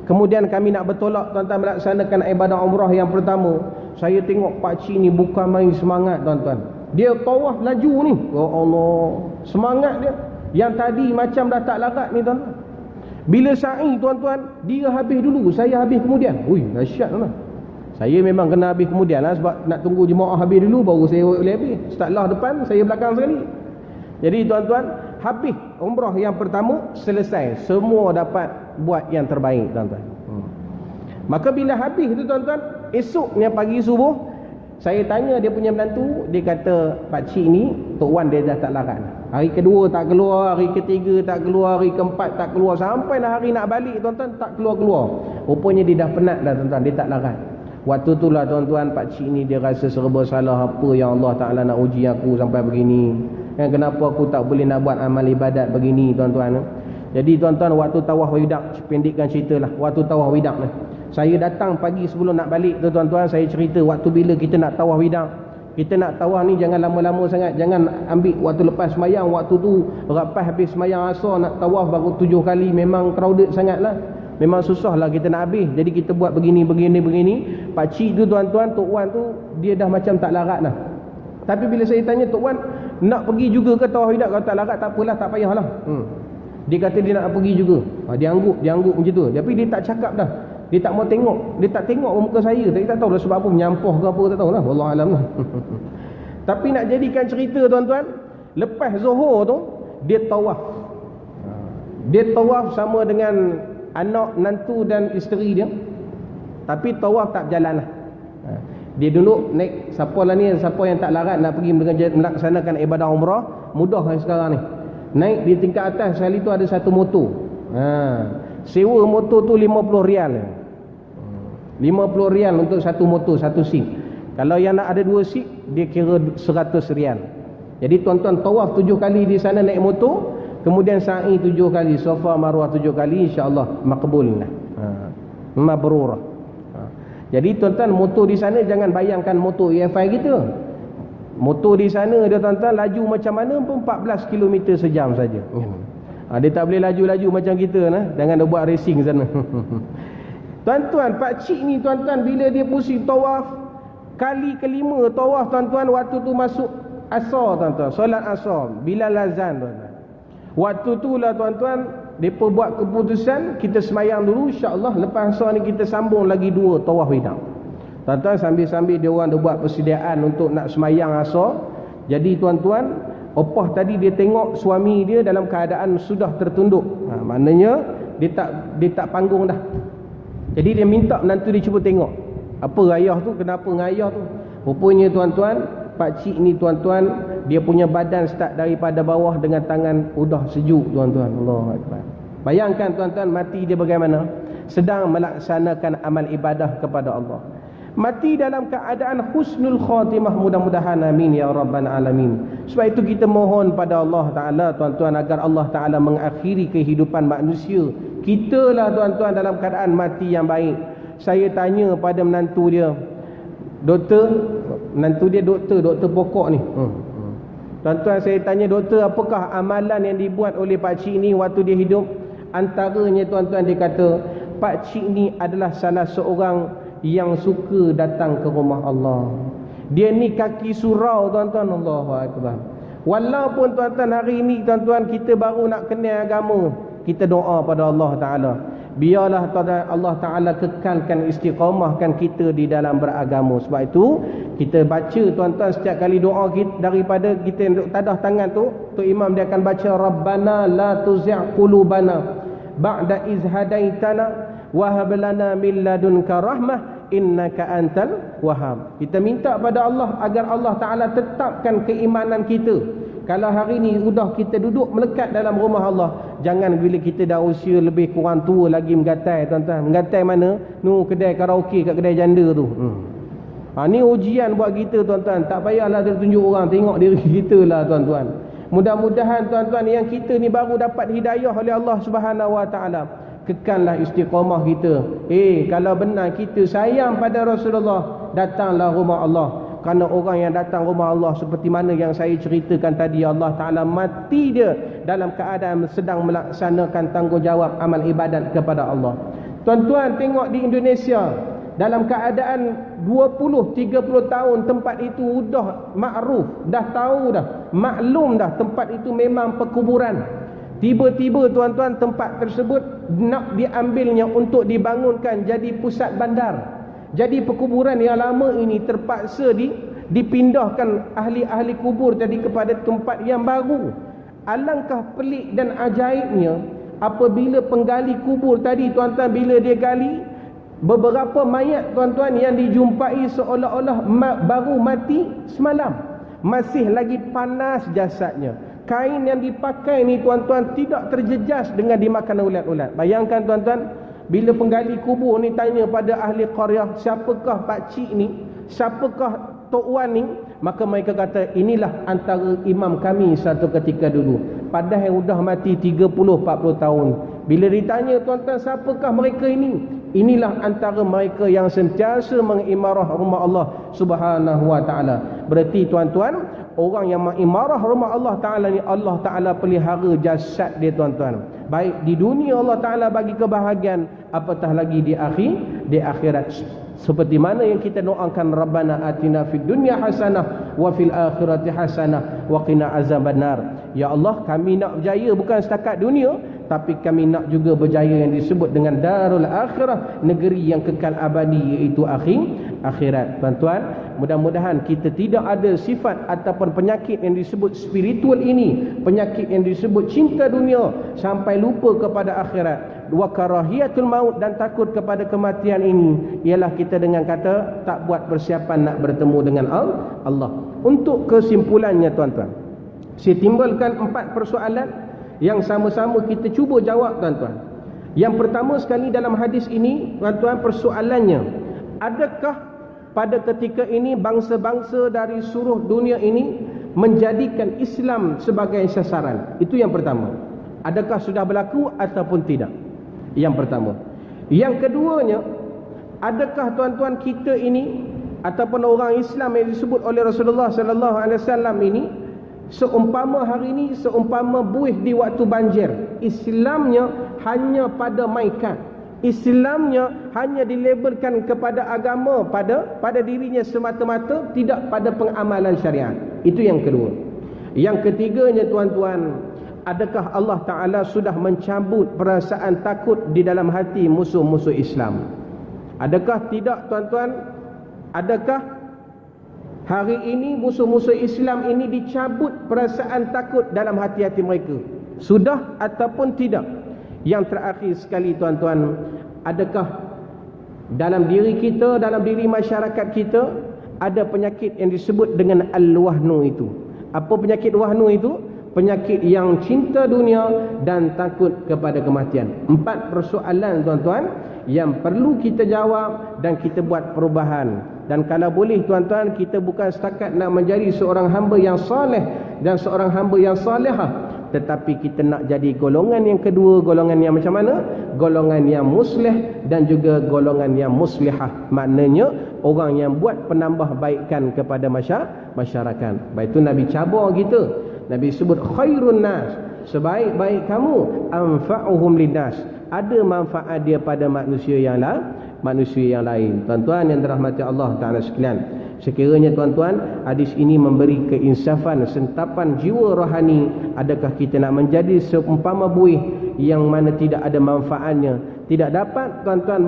kemudian kami nak bertolak tuan-tuan melaksanakan ibadah umrah yang pertama, saya tengok pakcik ni bukan main semangat tuan-tuan. Dia tawaf laju ni, ya Allah, semangat dia. Yang tadi macam dah tak larat ni tuan-tuan. Bila sa'i tuan-tuan, dia habis dulu, saya habis kemudian. Dahsyat tuan-tuan. Saya memang kena habis kemudian lah, sebab nak tunggu jemaah habis dulu baru saya boleh habis. Ustaz Lah depan, saya belakang sekali. Jadi tuan-tuan, habis umrah yang pertama, selesai. Semua dapat buat yang terbaik tuan-tuan. Maka bila habis tu tuan-tuan, esoknya pagi subuh, saya tanya dia punya menantu, dia kata pakcik ni, Tok Wan dia dah tak larat. Hari kedua tak keluar, hari ketiga tak keluar, hari keempat tak keluar, sampai dah hari nak balik tuan-tuan, tak keluar-keluar. Rupanya dia dah penat dah tuan-tuan, dia tak larat. Waktu itulah tuan-tuan, pakcik ni dia rasa serba salah, apa yang Allah Ta'ala nak uji aku sampai begini. Kenapa aku tak boleh nak buat amal ibadat begini tuan-tuan. Jadi tuan-tuan, waktu tawaf wida, pendekkan ceritalah, waktu tawaf wida ni, saya datang pagi sebelum nak balik tu tuan-tuan, saya cerita waktu bila kita nak tawaf wida. Kita nak tawaf ni jangan lama-lama sangat, jangan ambil waktu lepas semayang, waktu tu lepas habis semayang asar nak tawaf baru 7 kali, memang crowded sangat lah, memang susah lah kita nak habis. Jadi kita buat begini. Pakcik tu tuan-tuan, Tok Wan tu, dia dah macam tak larat dah. Tapi bila saya tanya, Tok Wan nak pergi juga ke tawaf wida? Kalau tak larat tak apalah, tak payahlah. Dia kata dia nak pergi juga. Dia angguk macam tu. Tapi dia tak cakap dah. Dia tak mau tengok. Dia tak tengok muka saya. Tapi tak tahu dah sebab apa, menyampah ke apa, tak tahulah. Wallahualam lah. Tapi nak jadikan cerita tuan-tuan, lepas Zuhur tu dia tawaf. Dia tawaf sama dengan anak, nantu dan isteri dia. Tapi tawaf tak berjalan lah. Dia duduk naik, siapa yang tak larat nak pergi melaksanakan ibadah umrah, mudah lah sekarang ni. Naik di tingkat atas, sekali tu ada satu motor. Sewa motor tu 50 rial. 50 rial untuk satu motor, satu seat. Kalau yang nak ada 2 seat, dia kira 100 rial. Jadi tuan-tuan tawaf 7 kali di sana naik motor, kemudian sa'i 7 kali, Safa Marwah 7 kali, insya-Allah makbul lah. Mabrurah. Jadi tuan-tuan, motor di sana jangan bayangkan motor EFI kita. Motor di sana dia tuan-tuan laju macam mana pun 14 km sejam saja. Dia tak boleh laju-laju macam kita nah. Jangan dia buat racing sana. Tuan-tuan, pakcik ni tuan-tuan, bila dia pusing tawaf kali kelima tawaf tuan-tuan, waktu tu masuk asar tuan-tuan, solat asar, bilal azan tuan-tuan. Waktu tu lah tuan-tuan, mereka buat keputusan kita semayang dulu, insya-Allah lepas asar ni kita sambung lagi 2 tawaf wida. Tuan-tuan, sambil-sambil dia orang dah buat persediaan untuk nak semayang asar. Jadi tuan-tuan, opah tadi dia tengok suami dia dalam keadaan sudah tertunduk. Maknanya dia tak panggung dah. Jadi dia minta menantu dia cuba tengok apa ayah tu, kenapa ngayah tu. Rupanya tuan-tuan, pakcik ni tuan-tuan, dia punya badan start daripada bawah dengan tangan udah sejuk tuan-tuan. Allahu Akbar. Bayangkan tuan-tuan, mati dia bagaimana? Sedang melaksanakan amal ibadah kepada Allah. Mati dalam keadaan husnul khatimah, mudah-mudahan, amin ya rabbal alamin. Sebab itu kita mohon pada Allah Ta'ala tuan-tuan, agar Allah Ta'ala mengakhiri kehidupan manusia kita lah tuan-tuan dalam keadaan mati yang baik. Saya tanya pada menantu dia, menantu dia doktor pokok ni. Tuan-tuan, saya tanya doktor, apakah amalan yang dibuat oleh pakcik ni waktu dia hidup? Antaranya tuan-tuan, dia kata pakcik ni adalah salah seorang yang suka datang ke rumah Allah. Dia ni kaki surau tuan-tuan. Allahu Akbar. Walaupun tuan-tuan hari ni tuan-tuan kita baru nak kenal agama, kita doa pada Allah Ta'ala, biarlah Allah Ta'ala kekalkan, istiqamahkan kita di dalam beragama. Sebab itu kita baca tuan-tuan, setiap kali doa kita, daripada kita tadah tangan tu, Tok Imam dia akan baca, Rabbana la tuzigh qulubana ba'da iz hadaitana wa hab lana min ladunka rahmah innaka antal wahhab. Kita minta pada Allah agar Allah Ta'ala tetapkan keimanan kita. Kalau hari ni sudah kita duduk melekat dalam rumah Allah, jangan bila kita dah usia lebih kurang tua lagi menggatai tuan-tuan. Menggatai mana? Kedai karaoke kat kedai janda tu. Ni ujian buat kita tuan-tuan. Tak payahlah tunjuk orang, tengok diri kita lah tuan-tuan. Mudah-mudahan tuan-tuan, yang kita ni baru dapat hidayah oleh Allah Subhanahu Wa Ta'ala, kekallah istiqamah kita. Kalau benar kita sayang pada Rasulullah, datanglah rumah Allah. Kerana orang yang datang rumah Allah seperti mana yang saya ceritakan tadi, Allah Ta'ala mati dia dalam keadaan sedang melaksanakan tanggungjawab amal ibadat kepada Allah. Tuan-tuan, tengok di Indonesia, dalam keadaan 20-30 tahun tempat itu sudah makruf, dah tahu dah, maklum dah tempat itu memang perkuburan. Tiba-tiba tuan-tuan, tempat tersebut nak diambilnya untuk dibangunkan jadi pusat bandar. Jadi perkuburan yang lama ini terpaksa dipindahkan ahli-ahli kubur tadi kepada tempat yang baru. Alangkah pelik dan ajaibnya apabila penggali kubur tadi tuan-tuan, bila dia gali, beberapa mayat tuan-tuan yang dijumpai seolah-olah baru mati semalam, masih lagi panas jasadnya. Kain yang dipakai ni tuan-tuan tidak terjejas dengan dimakan ulat-ulat. Bayangkan tuan-tuan, bila penggali kubur ni tanya pada ahli qaryah, siapakah pakcik ni, siapakah Tok Wan ni, Maka mereka kata, inilah antara imam kami satu ketika dulu. Padahal yang sudah mati 30-40 tahun. Bila ditanya, tuan-tuan, siapakah mereka ini? Inilah antara mereka yang sentiasa mengimarah rumah Allah Subhanahu wa ta'ala. Berarti tuan-tuan, orang yang mengimarah rumah Allah Ta'ala ni, Allah Ta'ala pelihara jasad dia, tuan-tuan. Baik di dunia Allah Ta'ala bagi kebahagiaan, apatah lagi di akhirat. Seperti mana yang kita doakan, Rabbana atina fid dunya hasanah wa fil akhirati hasanah wa qina azabannar. Ya Allah, kami nak berjaya bukan setakat dunia, tapi kami nak juga berjaya yang disebut dengan darul akhirah, negeri yang kekal abadi, iaitu akhirat. Tuan-tuan, mudah-mudahan kita tidak ada sifat ataupun penyakit yang disebut spiritual ini, penyakit yang disebut cinta dunia sampai lupa kepada akhirat. Wa karahiyatul maut, dan takut kepada kematian ini ialah kita dengan kata tak buat persiapan nak bertemu dengan Allah. Untuk kesimpulannya, tuan-tuan, saya timbulkan 4 persoalan yang sama-sama kita cuba jawab, tuan-tuan. Yang pertama sekali dalam hadis ini, tuan-tuan, persoalannya, adakah pada ketika ini bangsa-bangsa dari seluruh dunia ini menjadikan Islam sebagai sasaran? Itu yang pertama. Adakah sudah berlaku ataupun tidak? Yang pertama. Yang keduanya, adakah tuan-tuan kita ini ataupun orang Islam yang disebut oleh Rasulullah sallallahu alaihi wasallam ini, seumpama hari ini seumpama buih di waktu banjir, Islamnya hanya pada maikat, Islamnya hanya dilabelkan kepada agama, pada dirinya semata-mata, tidak pada pengamalan syariat. Itu yang kedua. Yang ketiganya, tuan-tuan, adakah Allah Ta'ala sudah mencabut perasaan takut di dalam hati musuh-musuh Islam? Adakah tidak, tuan-tuan? Adakah hari ini musuh-musuh Islam ini dicabut perasaan takut dalam hati-hati mereka? Sudah ataupun tidak? Yang terakhir sekali, tuan-tuan, adakah dalam diri kita, dalam diri masyarakat kita, ada penyakit yang disebut dengan al-wahnu itu? Apa penyakit wahnu itu? Penyakit yang cinta dunia dan takut kepada kematian. 4 persoalan, tuan-tuan, yang perlu kita jawab dan kita buat perubahan. Dan kalau boleh, tuan-tuan, kita bukan setakat nak menjadi seorang hamba yang soleh dan seorang hamba yang salihah, tetapi kita nak jadi golongan yang kedua. Golongan yang macam mana? Golongan yang muslih dan juga golongan yang muslihah. Maknanya orang yang buat penambah baikan kepada masyarakat. Baik, itu Nabi cabar kita. Nabi sebut khairun nas, sebaik-baik kamu, anfa'uhum linnas, ada manfaat dia pada manusia yang lain. Tuan-tuan yang dirahmati Allah Ta'ala sekalian, sekiranya, tuan-tuan, hadis ini memberi keinsafan, sentapan jiwa rohani. Adakah kita nak menjadi seumpama buih yang mana tidak ada manfaatnya, tidak dapat, tuan-tuan,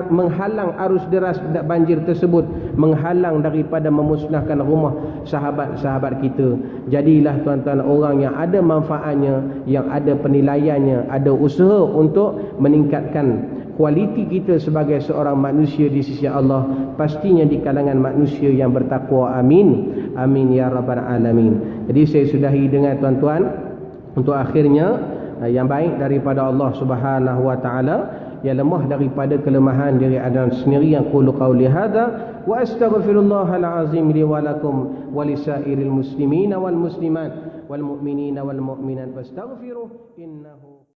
menghalang arus deras banjir tersebut, menghalang daripada memusnahkan rumah sahabat-sahabat kita? Jadilah, tuan-tuan, orang yang ada manfaatnya, yang ada penilaiannya, ada usaha untuk meningkatkan kualiti kita sebagai seorang manusia di sisi Allah, pastinya di kalangan manusia yang bertakwa. Amin, amin ya rabbal alamin. Jadi saya sudahi dengan, tuan-tuan, untuk akhirnya, yang baik daripada Allah Subhanahu wa ta'ala, yang lemah daripada kelemahan diri Adam sendiri. Yang qulu qawli hadza wa astaghfirullahal azim li wa lakum wa lisairil muslimina wal muslimat wal mu'minina wal mu'minat fastaghfiruh innahu